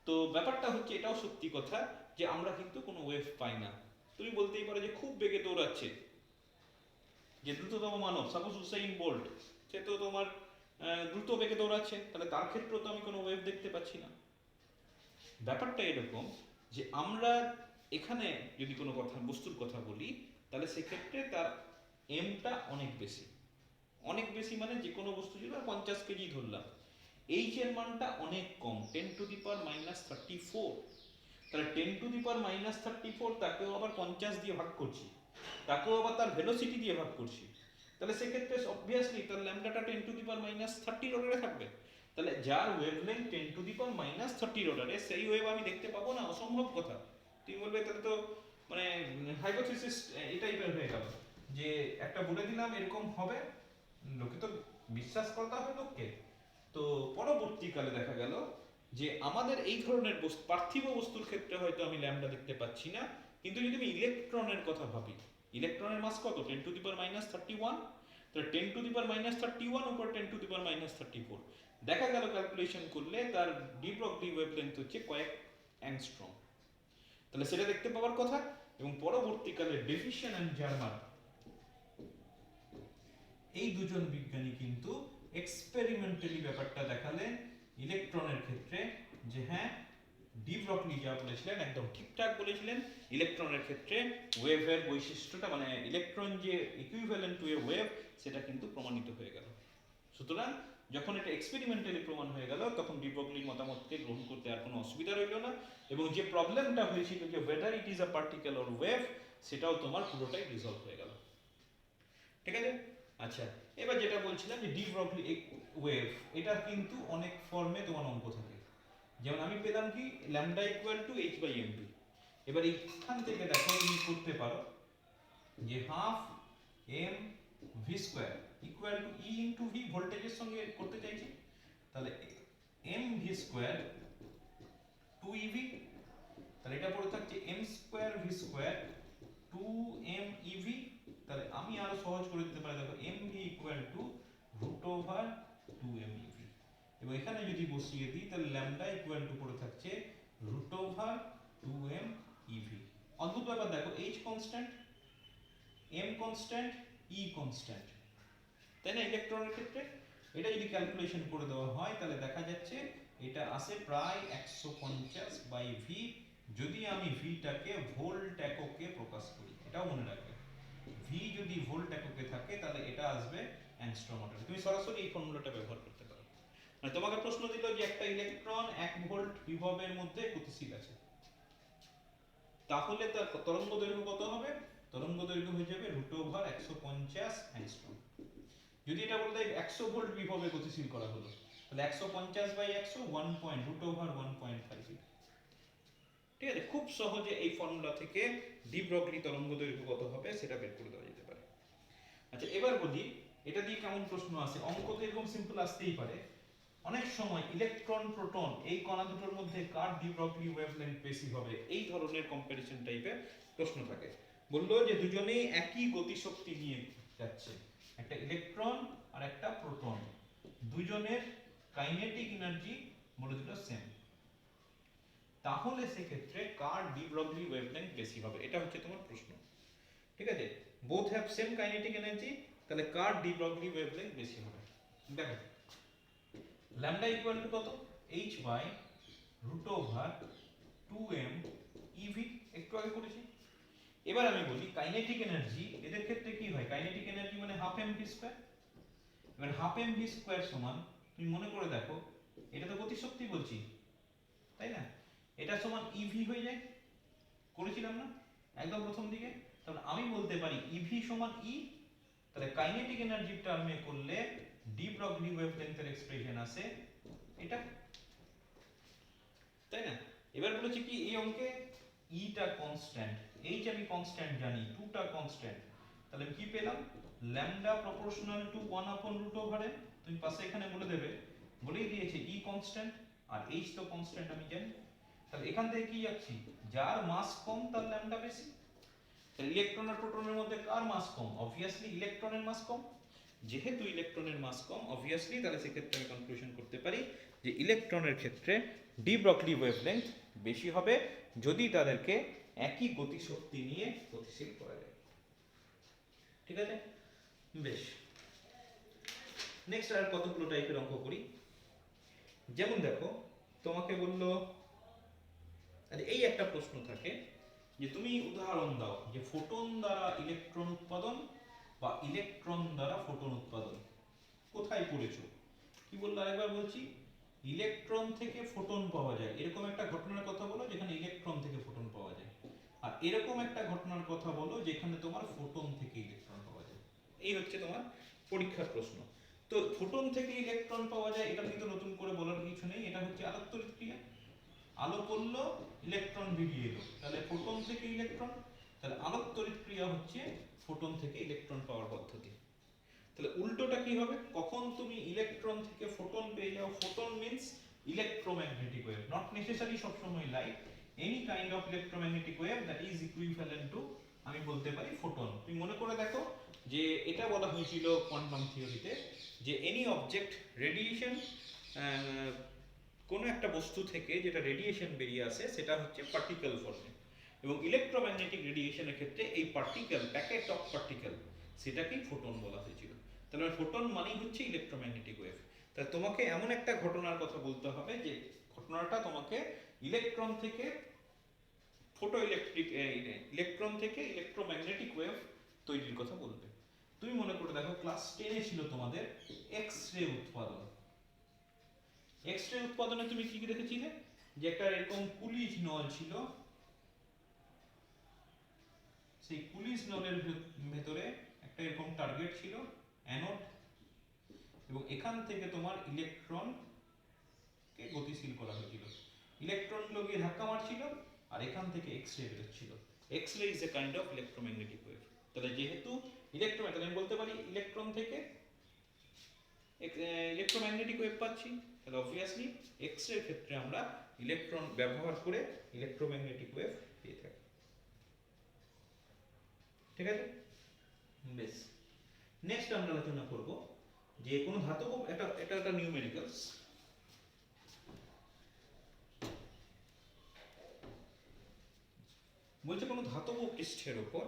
তো ব্যাপারটা হচ্ছে এটাও সত্যি কথা যে আমরা কিন্তু কোনো ওয়েভ পাই না। তুমি বলতেই পারো যে খুব বেগে দৌড়াচ্ছে, যে দ্রুততম মানব সাপোজ উসাইন বোল্ট, সে তো তোমার দ্রুত বেগে দৌড়াচ্ছে, তাহলে তার ক্ষেত্রেও তো আমি কোনো ওয়েভ দেখতে পাচ্ছি না। ব্যাপারটা এরকম যে আমরা এখানে যদি কোনো কথা বস্তুর কথা বলি তাহলে সেক্ষেত্রে তার এমটা অনেক বেশি। অনেক বেশি মানে যে কোনো বস্তু যদি 50 কেজি ধরলাম, এইচ এর মানটা অনেক কম, 10⁻34। তাহলে 10⁻34 তাকেও আবার 50 দিয়ে ভাগ করছি, তাকেও আবার তার ভেলোসিটি দিয়ে ভাগ করছি, তাহলে সেক্ষেত্রে অবভিয়াসলি তার ল্যামডাটা 10⁻30 অর্ডারে থাকবে। তাহলে যার ওয়েভলেন্থ 10⁻30 অর্ডারে, সেই ওয়েভ আমি দেখতে পাবো না, অসম্ভব কথা। তুমি বলবে তাহলে তো মানে হাইপোথিসিস এই টাইপের হয়ে গেল, যে একটা বলে দিলাম এরকম হবে, লোকে তো বিশ্বাস করতে হবে লোককে। তো পরবর্তীকালে দেখা গেল যে আমাদের এই ধরনের পার্থিব বস্তুর ক্ষেত্রে হয়তো আমি ল্যামডা দেখতে পাচ্ছি না, কিন্তু যদি আমি ইলেকট্রনের কথা ভাবি, ইলেকট্রনের মাস কত? 10⁻31। তাহলে 10⁻31 উপর 10⁻34, দেখা গেল ক্যালকুলেশন করলে তার ডি ব্রগলি ওয়েভলেন্থ হচ্ছে কয়েক অ্যাংস্ট্রম। তাহলে সেটা দেখতে পাওয়ার কথা। এবং পরবর্তীকালে ডেভিশন এন্ড জার্মান, এই দুজন বিজ্ঞানী কিন্তু এক্সপেরিমেন্টালি ব্যাপারটা দেখালেন ইলেকট্রনের ক্ষেত্রে, যে হ্যাঁ ডি ব্রগলি যা বলেছিলেন একদম ঠিকঠাক বলেছিলেন। ইলেকট্রনের ক্ষেত্রে ওয়েভের বৈশিষ্ট্যটা মানে ইলেকট্রন যে ইকুইভ্যালেন্ট টু এ ওয়েভ সেটা কিন্তু প্রমাণিত হয়ে গেল। সুতরাং যখন এটা এক্সপেরিমেন্টালি প্রমাণ হয়ে গেল তখন ডি ব্রগলির মতামতকে গ্রহণ করতে আর কোনো অসুবিধা রইল না, এবং যে প্রবলেমটা হয়েছিল যে whether it is a particle or wave সেটাও তোমার পুরোটাই রিজলভ হয়ে গেল। ঠিক আছে? আচ্ছা, এবার যেটা বলছিলাম যে ডি ব্রগলি ওয়েভ, এটা কিন্তু অনেক ফর্মে তোমার অঙ্ক থাকে। যেমন আমি পেলাম কি lambda equal to H by M V. এবার এইখান থেকে দেখো তুমি করতে পারো যে half M V square equal to E into V, ভোল্টেজের সঙ্গে করতে চাইছি, তাহলে এম ভি স্কোয়ার 2 ইভি, তাহলে এটা পড়ে থাকছে M square V square 2m EV. তাহলে আমি আরো সহজ করে দিতে পারি, দেখো M V equal to root over 2m EV, এবং এখানে যদি বসিয়ে দিই তাহলে ল্যামডা ইকুয়াল টু পড়ে থাকছে রুট ওভার 2m ইভি। অদ্ভুত ব্যাপার দেখো, এইচ কনস্ট্যান্ট, এম কনস্ট্যান্ট, ই কনস্ট্যান্ট, তাই না? ইলেকট্রনের ক্ষেত্রে এটা যদি ক্যালকুলেশন করে দেওয়া হয় তাহলে দেখা যাচ্ছে এটা আসে প্রায় 150 বাই ভি, যদি আমি ভিটাকে ভোল্ট এককে প্রকাশ করি। এটাও মনে রাখবে, ভি যদি ভোল্ট এককে থাকে তাহলে এটা আসবে অ্যাংস্ট্রম অর্ডারে। তুমি সরাসরি এই ফর্মুলাটা ব্যবহার করতে পারো। মানে তোমাকে প্রশ্ন দিল যে একটা ইলেকট্রন 1 ভোল্ট বিভবের মধ্যে গতিশীল আছে, তাহলে তার তরঙ্গ দৈর্ঘ্য কত হবে? তরঙ্গ দৈর্ঘ্য হয়ে যাবে রুট ওভার 150 অ্যাংস্ট্রম। যদি এটা বলতে 100 ভোল্ট বিভবে গতিশীল করা হলো, তাহলে 150 বাই 100 1 পয়েন্ট রুট ওভার 1.5। ঠিক আছে? খুব সহজে এই ফর্মুলা থেকে ডি ব্রগলি তরঙ্গ দৈর্ঘ্য কত হবে সেটা বের করে দেওয়া যেতে পারে। আচ্ছা, এবার বলি এটা দিয়ে কেমন প্রশ্ন আসে। অঙ্ক তো এরকম সিম্পল আসতেই পারে। অনেক সময় ইলেকট্রন প্রোটন এই কণা দুটোর মধ্যে কার ডি ব্রগলি ওয়েভলেন্থ বেশি হবে, এই ধরনের কম্পারিজন টাইপের প্রশ্ন থাকে। বললো যে দুজনেই একই গতিশক্তি নিয়ে যাচ্ছে, একটা ইলেকট্রন আর একটা প্রোটন, দুজনের কাইনেটিক এনার্জি বলে দিল সেম। তাহলে সেক্ষেত্রে কার ডি ব্রগলি ওয়েভলেংথ বেশি হবে, এটা হচ্ছে তোমার প্রশ্ন। ঠিক আছে, both have same kinetic energy, তাহলে কার ডি ব্রগলি ওয়েভলেংথ বেশি হবে। দেখো ল্যামডা ইকুয়াল টু কত, h by root over 2m ev, একটু আগে করেছি। এবার আমি বলি কাইনেটিক এনার্জি, এদের ক্ষেত্রে কি হয়, কাইনেটিক এনার্জি মানে হাফ এম ভি স্কয়ার। এবার হাফ এম ভি স্কয়ার সমান, তুমি মনে করে দেখো এটা তো গতিশক্তি বলছি, তাই না, এটা সমান ইভি হয়ে যায়, করেছিলাম না একদম প্রথম দিকে। তাহলে আমি বলতে পারি ইভি সমান ই, তাহলে কাইনেটিক এনার্জির টার্মে করলে ডি ব্রগলি ওয়েভলেংথের এক্সপ্রেশন আসে এটা, তাই না। এবার বলেছি কি এই অঙ্কে ইটা কনস্ট্যান্ট, এইচ আমি কনস্ট্যান্ট জানি, 2 টা কনস্ট্যান্ট, তাহলে কি পেলাম, ল্যামডা প্রপোর্শনাল টু 1 আপন রুট ওভার n, তুমি পাশে এখানে বলে দেবে, বলেই দিয়েছে ই কনস্ট্যান্ট আর এইচ তো কনস্ট্যান্ট আমি জানি। তাহলে এখান থেকে কি যাচ্ছি, যার মাস কম তার ল্যামডা বেশি। তাহলে ইলেকট্রন আর প্রোটনের মধ্যে কার মাস কম, অবভিয়াসলি ইলেকট্রনের মাস কম। যেহেতু ইলেকট্রনের মাস কম অবভিয়াসলি, তাহলে সেক্ষেত্রে আমি কনক্লুশন করতে পারি যে ইলেকট্রনের ক্ষেত্রে ডি ব্রগলি ওয়েভলেংথ বেশি হবে যদি তাদেরকে একই গতিশক্তি নিয়ে গতিশীল করা যায়। ঠিক আছে, বেশ। নেক্সট আর কতগুলো টাইপের অঙ্ক করি। যেমন দেখো তোমাকে বললো, এই একটা প্রশ্ন থাকে যে তুমি উদাহরণ দাও যে ফোটন দ্বারা ইলেকট্রন উৎপাদন বা ইলেকট্রন দ্বারা ফোটন উৎপাদন কোথায় পড়েছো। কি বললো আরেকবার বলছি, ইলেকট্রন থেকে ফোটন পাওয়া যায়, এরকম একটা ঘটনার কথা বলো যেখানে ইলেকট্রন থেকে ফোটন পাওয়া যায়, আর এরকম একটা ঘটনার কথা বলো যেখানে তোমার ফোটন থেকে ইলেকট্রন পাওয়া যায়। এই হচ্ছে তোমার পরীক্ষার প্রশ্ন। তো ফোটন থেকে ইলেকট্রন পাওয়া যায়, এটা কিন্তু নতুন করে বলার কিছু নেই, এটা হচ্ছে আলোকতড়িৎ ক্রিয়া। আলো পড়লো, ইলেকট্রন বেরিয়ে এলো, তাহলে ফোটন থেকে ইলেকট্রন, তাহলে আলোকতড়িৎ ক্রিয়া হচ্ছে ফোটন থেকে ইলেকট্রন পাওয়ার পদ্ধতি। তাহলে উল্টোটা কি হবে, কখন তুমি ইলেকট্রন থেকে ফোটন পেয়ে যাও, photon means electromagnetic wave, not necessary সবসময় light, any kind of electromagnetic wave that is equivalent to আমি বলতে পারি ফোটন। তুমি মনে করে দেখো যে এটা বলা হয়েছিল কোয়ান্টাম থিওরিতে যে এনি অবজেক্ট রেডিয়েশন, কোনো একটা বস্তু থেকে যেটা রেডিয়েশন বেরিয়ে আসে সেটা হচ্ছে পার্টিকেল ফর্মে, এবং ইলেকট্রোম্যাগনেটিক রেডিয়েশনের ক্ষেত্রে এই পার্টিকেল, প্যাকেট অফ পার্টিকেল, সেটাকেই ফোটন বলা হয়েছিল। তাহলে ফোটন মানেই হচ্ছে ইলেকট্রোম্যাগনেটিক ওয়েভ। তাহলে তোমাকে এমন একটা ঘটনার কথা বলতে হবে যে ঘটনাটা তোমাকে ইলেকট্রন থেকে ফোটো ইলেকট্রিক, ইলেকট্রন থেকে ইলেকট্রোম্যাগনেটিক ওয়েভ তৈরির কথা বলবে। তুমি মনে করে দেখো ক্লাস 10 এ ছিল তোমাদের এক্স রে উৎপাদন। এক্স রে উৎপাদনে তুমি কি কি দেখেছিলে, যে একটা এরকম পুলিশ নল ছিল, সেই পুলিশ নলের ভেতরে একটা এরকম টার্গেট ছিল অ্যানোড, এবং এখান থেকে তোমার ইলেকট্রন কে গতিশীল করা হয়েছিল, ইলেকট্রন গুলো গিয়ে ধাক্কা মারছিল আর এখান থেকে এক্স রে বেরোচ্ছিল। X ray is a kind of electromagnetic wave. তাহলে যেহেতু ইলেকট্রোম্যাগনেটিক, আমি বলতে পারি ইলেকট্রন থেকে ইলেকট্রোম্যাগনেটিক ওয়েভ পাচ্ছি, তাহলে অবভিয়াসলি এক্স রে ক্ষেত্রে আমরা ইলেকট্রন ব্যবহার করে ইলেকট্রোম্যাগনেটিক ওয়েভ পেয়ে থাকি। ঠিক আছে, বেশ। নেক্সট আমরা আলোচনা করব যে কোনো ধাতব, এটা একটা নিউমেরিক্যালস, বলছে কোনো ধাতব পৃষ্ঠের উপর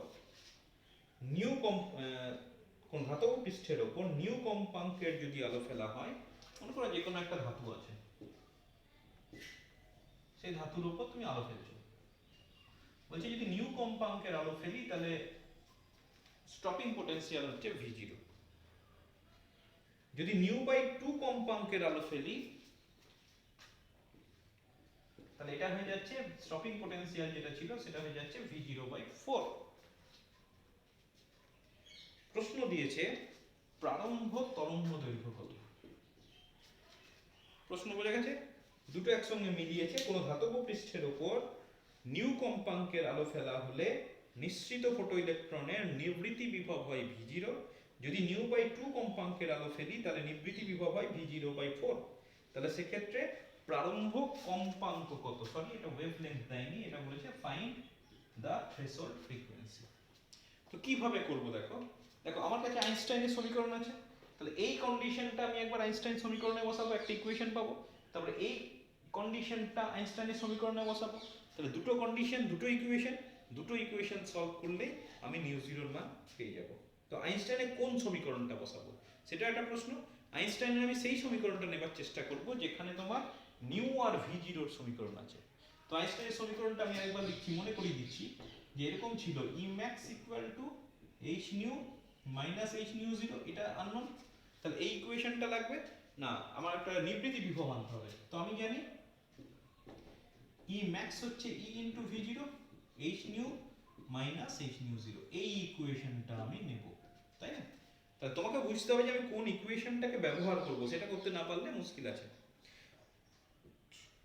কোন ধাতব পৃষ্ঠের উপর নিউ কম্পাঙ্কের যদি আলো ফেলা হয়, মনে করো যে কোনো একটা ধাতু আছে, সেই ধাতুর উপর তুমি আলো ফেলছো, বলছে যদি নিউ কম্পাঙ্কের আলো ফেলি তাহলে স্টপিং পোটেনশিয়াল হচ্ছে V0, যদি নিউ বাই 2 কম্পাঙ্কের আলো ফেলি তাহলে এটা হয়ে যাচ্ছে স্টপিং পোটেনশিয়াল যেটা ছিল সেটা হয়ে যাচ্ছে V0/4। প্রশ্ন দিয়েছে প্রারম্ভ তরঙ্গ দৈর্ঘ্য কত। প্রশ্ন বোঝা গেছে, দুটো একসঙ্গে মিলিয়েছে, কোনো ধাতব পৃষ্ঠের উপর নিউ কম্পাঙ্কের আলো ফেলা হলে নিঃসৃত ফটো ইলেকট্রনের নিবৃত্তি বিভব হয় V0, যদি নিউ বাই 2 কম্পাঙ্কের আলো ফেলি তাহলে নিবৃত্তি বিভব হয় V0/4। তাহলে সেক্ষেত্রে প্রারম্ভ কম্পাঙ্ক কত, সরি এটা ওয়েভলেংথ দেয়নি, এটা বলেছে ফাইন্ড দা থ্রেশহোল্ড ফ্রিকোয়েন্সি। তো কিভাবে করব দেখো, দেখো আমার কাছে আইনস্টাইনের সমীকরণ আছে, তাহলে এই কন্ডিশনটা আমি একবার আইনস্টাইন সমীকরণে বসাবো, একটা ইকুয়েশন পাবো, তারপরে এই কন্ডিশনটা আইনস্টাইনের সমীকরণে বসাবো। তাহলে দুটো কন্ডিশন, দুটো ইকুয়েশন সলভ করলে আমি নিউ জিরোর মান পেয়ে যাব। তো আইনস্টাইনের কোন সমীকরণটা বসাবো সেটা একটা প্রশ্ন। আইনস্টাইনের আমি সেই সমীকরণটা নেবার চেষ্টা করব যেখানে তোমার নিউ আর ভি জিরোর সমীকরণ আছে। তো আইনস্টাইনের সমীকরণটা আমি একবার লিখছি, মনে করিয়ে দিচ্ছি যে এরকম ছিল E max equal to h nu minus h nu zero, এটা আননোন। তাহলে এই ইকুয়েশনটা লাগবে না, আমার একটা নিবৃত্তি বিভব আনতে হবে। তো আমি জানি ই ম্যাক্স হচ্ছে e into V zero h nu minus h nu zero, এই ইকুয়েশনটা আমি নেব, তাই না? তাহলে তোমাকে বুঝতে হবে যে আমি কোন ইকুয়েশনটাকে ব্যবহার করব, সেটা করতে না পারলে মুশকিল আছে।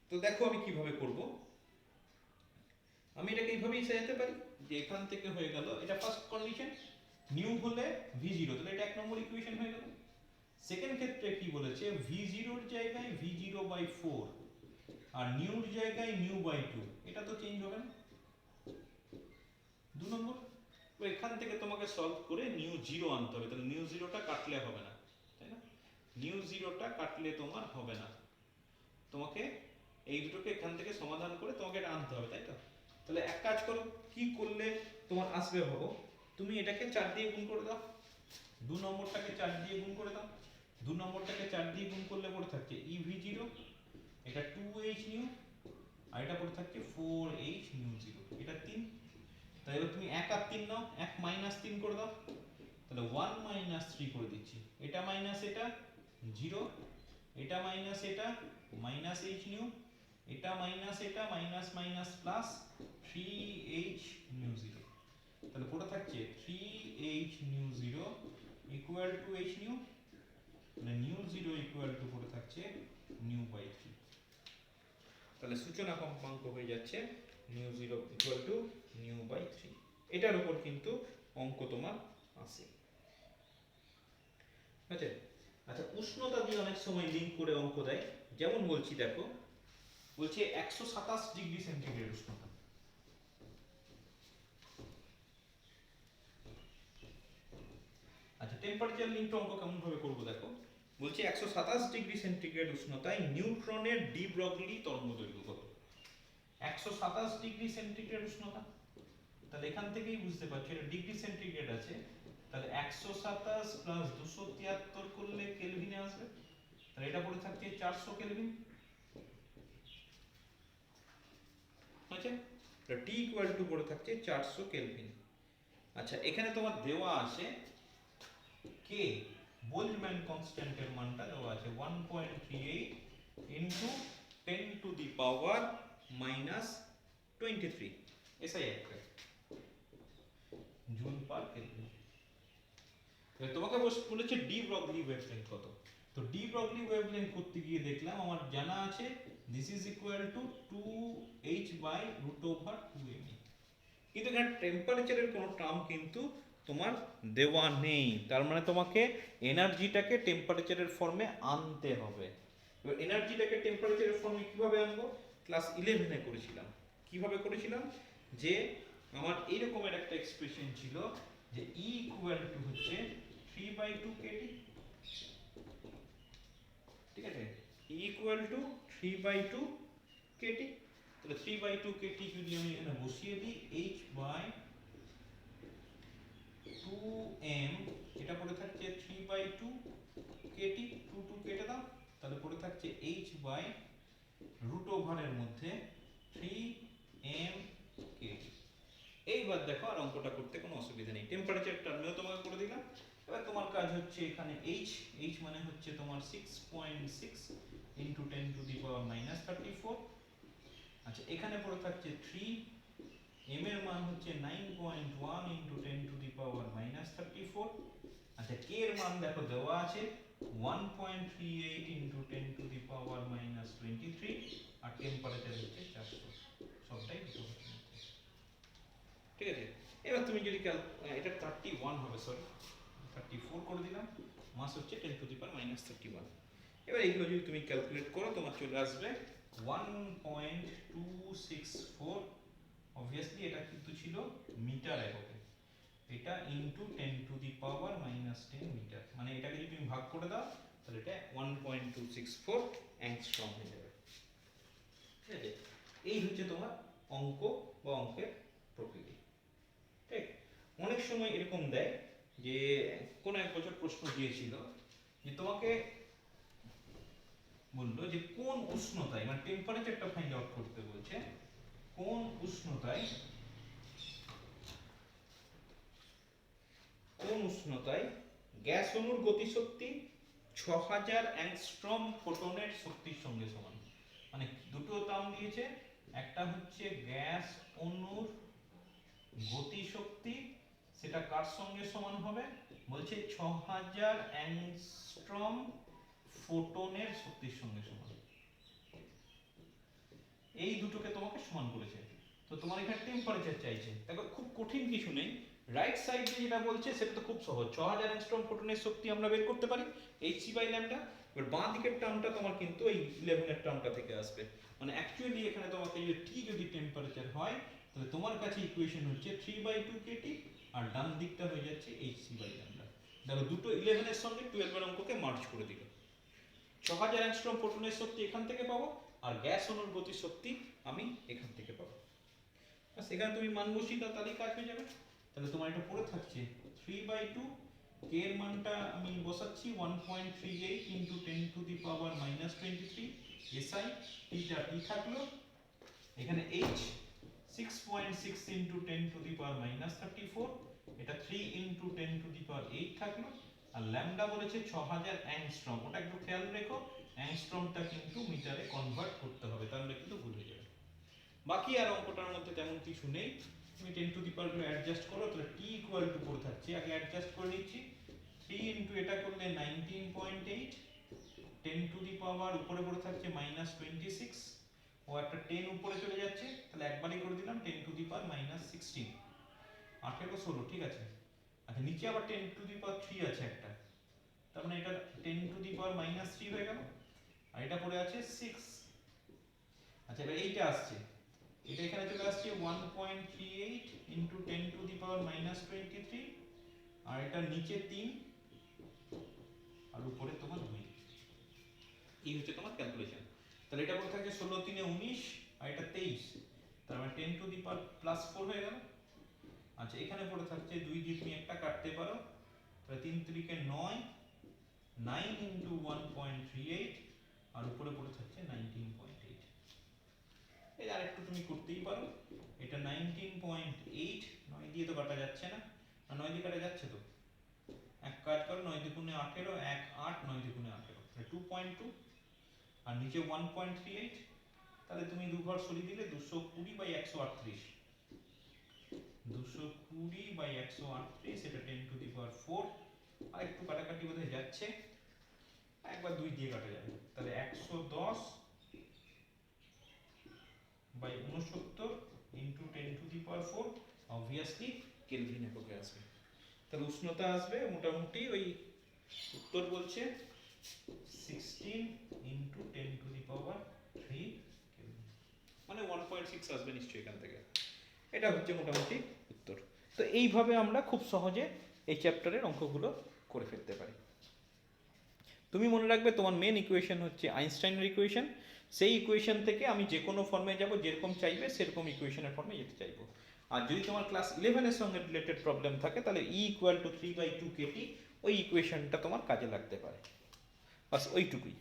তো দেখো আমি কিভাবে করব। আমি এটাকে এইভাবেই সাজাতে পারি যে এখান থেকে হয়ে গেল, এটা ফার্স্ট কন্ডিশন নিউ হলে ভি জিরো, তাহলে এটা এক নম্বর ইকুয়েশন হয়ে গেল। সেকেন্ড ক্ষেত্রে কি বলেছে, ভি জিরোর জায়গায় ভি জিরো বাই ফোর আর নিউর জায়গায় নিউ বাই টু, এটা তো চেঞ্জ হবে না। দু নম্বর, তো এখান থেকে তোমাকে সলভ করে নিউ জিরো আনতে হবে, তাহলে নিউ জিরোটা কাটলে হবে না, তাই না? নিউ জিরোটা কাটলে তোমার হবে না, তোমাকে এই দুটোকে এখান থেকে সমাধান করে তোমাকে এটা আনতে হবে, তাই তো? তাহলে এক কাজ করো, কি করলে তোমার আসবে ভাবো। তুমি এটাকে 4 দিয়ে গুণ করে দাও, দু নম্বরটাকে 4 দিয়ে গুণ করে দাও। দু নম্বরটাকে 4 দিয়ে গুণ করলে পড়ে থাকছে ই ভি জিরো, এটা 2h নিউ, আর এটা পড়ে থাকছে 4h নিউ জিরো, এটা 3। তাহলে এবার তুমি 1 আর 3 নাও, 1 মাইনাস 3 করে দাও, তাহলে 1 মাইনাস 3 করে দিচ্ছি। এটা মাইনাস এটা 0, এটা মাইনাস এটা মাইনাস h নিউ, এটা মাইনাস এটা minus minus plus 3h new zero. তাহলে পড়ে থাকছে 3h new zero equal two h new, মানে নিউ জিরো ইকুয়াল টু পড়ে থাকছে নিউ বাই 3। তাহলে সূচনা কম্পাঙ্ক হয়ে যাচ্ছে nu zero equal to nu by 3। এটার উপর কিন্তু অঙ্ক তোমার আসে, আচ্ছা। আচ্ছা, উষ্ণতা দিয়ে অনেক সময় লিঙ্ক করে অঙ্ক দেয়, যেমন বলছি দেখো, বলছে 127 ডিগ্রি সেন্টিগ্রেড উষ্ণতা। আচ্ছা, টেম্পারেচার লিঙ্কড অঙ্ক কেমন ভাবে করব দেখো। বলছে 127 ডিগ্রি সেন্টিগ্রেড উষ্ণতায় নিউট্রনের ডি ব্রগলি তরঙ্গদৈর্ঘ্য কত? 127 ডিগ্রি সেন্টিগ্রেড উষ্ণতা, তাহলে এখান থেকেই বুঝতে পারছো এটা ডিগ্রি সেন্টিগ্রেড আছে, তাহলে 127 প্লাস 273 করলে কেলভিনে আসবে, তাহলে এটা পড়ে থাকছে 400 কেলভিন। আচ্ছা, টি ইকুয়াল টু পড়ে থাকছে 400 কেলভিন। আচ্ছা, এখানে তোমার দেওয়া আছে কে, বোল্টজম্যান কনস্ট্যান্টের মানটা দেওয়া আছে 1.38 into 10 to the power minus 23 SI একটা জুল পার কেলভিন। তোমাকে বলেছে ডি ব্রগলি ওয়েভলেংথ কত। তো ডি ব্রগলি ওয়েভলেংথ করতে গিয়ে দেখলাম আমার জানা আছে this is equal to 2h by root over 2me, কিন্তু এখানে টেম্পারেচারের কোনো টার্ম কিন্তু তোমার দেওয়া নেই, তার মানে তোমাকে এনার্জিটাকে টেম্পারেচারের ফর্মে আনতে হবে। এবার এনার্জিটাকে টেম্পারেচারের ফর্মে কিভাবে আনবো, ক্লাস 11-এ করেছিলাম। কিভাবে করেছিলাম, যে আমার এইরকমের একটা এক্সপ্রেশন ছিল যে E ইকুয়াল টু হচ্ছে 3/2 kT, ঠিক আছে? E ইকুয়াল টু 3/2 kT, তাহলে 3/2 kT যদি আমি এখানে বসিয়ে দিই, h বাই 2m, এটা পড়ে থাকছে 3/2 kT, 2 কেটে দাও, তাহলে পড়ে থাকছে h বাই রুট ওভারের মধ্যে 3m kT। এইবার দেখো আর অঙ্কটা করতে কোনো অসুবিধা নেই, টেম্পারেচার টার্মেও তোমাকে করে দিলাম। এবার তোমার কাজ হচ্ছে এখানে h মানে হচ্ছে তোমার 6.6 into 10 to the power minus 34। আচ্ছা, এখানে পড়ে থাকছে 3, m এর মান হচ্ছে 9.1 into 10 to the power minus 34। আচ্ছা, k এর মান দেখো দেওয়া আছে 1.38 into 10 to the power minus 23, আর টেম্পারেচার হচ্ছে 400, সবটাই ঠিক আছে। এবার তুমি যদি এটা 31 হবে, সরি 34 করে দিলাম, মাস হচ্ছে 10 টু দি পাওয়ার মাইনাস 31। এবার এইগুলো যদি তুমি ক্যালকুলেট করো তোমার চলে আসবে 1.264। অবভিয়াসলি এটা কিন্তু ছিল মিটার এককে, এটা into 10 to the power minus 10 metre, মানে এটাকে যদি তুমি ভাগ করে দাও তাহলে এটা 1.264 অ্যাংস্ট্রম হয়ে যাবে। ঠিক আছে, এই হচ্ছে তোমার অঙ্ক বা অঙ্কের প্রকৃতি। ঠিক, অনেক সময় এরকম দেয় যে কোন এক বছর প্রশ্ন দিয়েছিল যে তোমাকে বললো যে কোন উষ্ণতায়, মানে টেম্পারেচারটা ফাইন্ড আউট করতে বলছে, কোন উষ্ণতায়, কোন উষ্ণতায় গ্যাস অণুর গতিশক্তি 6000 অ্যাংস্ট্রম ফোটনের শক্তির সঙ্গে সমান। মানে দুটো টার্ম দিয়েছে, একটা হচ্ছে গ্যাস অণুর গতিশক্তি, সেটা কার সঙ্গে সমান হবে, বলছে 6000 অ্যাংস্ট্রম ফোটনের শক্তির সঙ্গে সমান। এই দুটোকে তোমাকে সমান করেছে, তো তোমার এখানে টেম্পারেচার চাইছে। দেখো খুব কঠিন কিছু নেই, রাইট সাইড দিয়ে যেটা বলছে সেটা তো খুব সহজ, 6000 অ্যাংস্ট্রম ফোটনের শক্তি আমরা বের করতে পারি hc বাই ল্যাম্ডা। এবার বাঁ দিকের টার্মটা তোমার কিন্তু এই 11 এর টার্মটা থেকে আসবে। মানে অ্যাকচুয়ালি এখানে তোমাকে যদি t যদি টেম্পারেচার হয় তাহলে তোমার কাছে ইকুয়েশন হচ্ছে 3/2 kT, আর ডান দিকটা হয়ে যাচ্ছে hc বাই ল্যাম্ডা। দেখো দুটো 11 এর সঙ্গে 12 এর অঙ্ককে মার্জ করে দিল। 6000 অ্যাংস্ট্রম ফোটনের শক্তি এখান থেকে পাবো, আর গ্যাস অণুর গতি শক্তি আমি এখান থেকে পাবো। বাস এখানে তুমি মান বসিয়ে দাও, তাহলেই কাজ হয়ে যাবে। তাহলে তোমার এটা পড়ে থাকছে 3/2, কে এর মানটা আমি বসাচ্ছি 1.38 into 10 to the power -23 SI, টিটা টি থাকলো, এখানে h 6.6 into 10 to the power -34, এটা 3 ইনটু 10 টু দি পাওয়ার 8 থাকলো, আর ল্যামডা বলেছে 6000 অ্যাংস্ট্রম। ওটা একটু খেয়াল রেখো, অ্যাংস্ট্রমটা কিন্তু মিটারে কনভার্ট করতে হবে, তাহলে কিন্তু ভুল হয়ে যাবে। বাকি আর অঙ্কটার মধ্যে তেমন কিছু নেই, তুমি 10 টু দি পাওয়ার গুলো অ্যাডজাস্ট করো, তাহলে t ইকুয়াল টু পড়ে থাকছে, আগে অ্যাডজাস্ট করে নিচ্ছি। 3 ইনটু এটা করলে 19.8, 10 টু দি পাওয়ার উপরে পড়ে থাকছে -26, ও একটা 10 উপরে চলে যাচ্ছে, তাহলে একবারই করে দিলাম 10 টু দি পাওয়ার -16, 18 16, ঠিক আছে। আচ্ছা নিচে আবার 10 টু দি পাওয়ার 3 আছে একটা, তার মানে এটা 10 টু দি পাওয়ার -3 হয়ে গেল, আর এটা পড়ে আছে 6। আচ্ছা এবার এইটা আসছে, এটা এখানে চলে আসছে 1.38 ইনটু 10 টু দি পাওয়ার -23, আর এটা নিচে 3 আর উপরে তোমার 2। এই হচ্ছে তোমার ক্যালকুলেশন। তাহলে এটা পড়ে থাকছে 16 3 19, আর এটা 23, তার মানে 10 টু দি পাওয়ার +4 হয়ে গেল। আচ্ছা এখানে পড়ে থাকছে 2 দিয়ে তুমি একটা কাটতে পারো, তাহলে 3 3 9, 9 ইনটু 1.38, আর উপরে পড়ে থাকছে 19.8। এই আর একটু তুমি করতেই পারো, এটা 19.8, 9 দিয়ে তো কাটা যাচ্ছে না, আর 9 দিয়ে কাটা যাচ্ছে তো, এক কাজ করো 9 দুগুণে 18, 1 8, 9 দুগুণে 18, তাহলে 2.2, আর নিচে 1.38, তাহলে তুমি দু ঘর সরিয়ে দিলে 220/138, 220/138, এটা 10 টু দি পাওয়ার 4, আর একটু কাটাকাটি বোধহয় যাচ্ছে, একবার 2 দিয়ে কাটা যাবে, তাহলে 110/69 into 10 to the power 4, obviously kelvin এককে আসবে। তাহলে উষ্ণতা আসবে মোটামুটি ওই, উত্তর বলছে 16 into 10 to the power 3 kelvin, মানে 1.6 আসবে নিশ্চয়ই এখান থেকে। এটা হচ্ছে মোটামুটি উত্তর। তো এইভাবে আমরা খুব সহজে এই চ্যাপ্টারের অঙ্কগুলো করে ফেলতে পারি। তুমি মনে রাখবে তোমার মেন ইকুয়েশন হচ্ছে আইনস্টাইনের ইকুয়েশন, সেই ইকুয়েশন থেকে আমি যে কোনো ফর্মে যাব, যেরকম চাইবে সেরকম ইকুয়েশনের ফর্মে যেতে চাইবো। আর যদি তোমার ক্লাস 11 এর সঙ্গে রিলেটেড প্রবলেম থাকে তাহলে E = 3/2 kT, ওই ইকুয়েশনটা তোমার কাজে লাগতে পারে। বাস ওইটুকুই।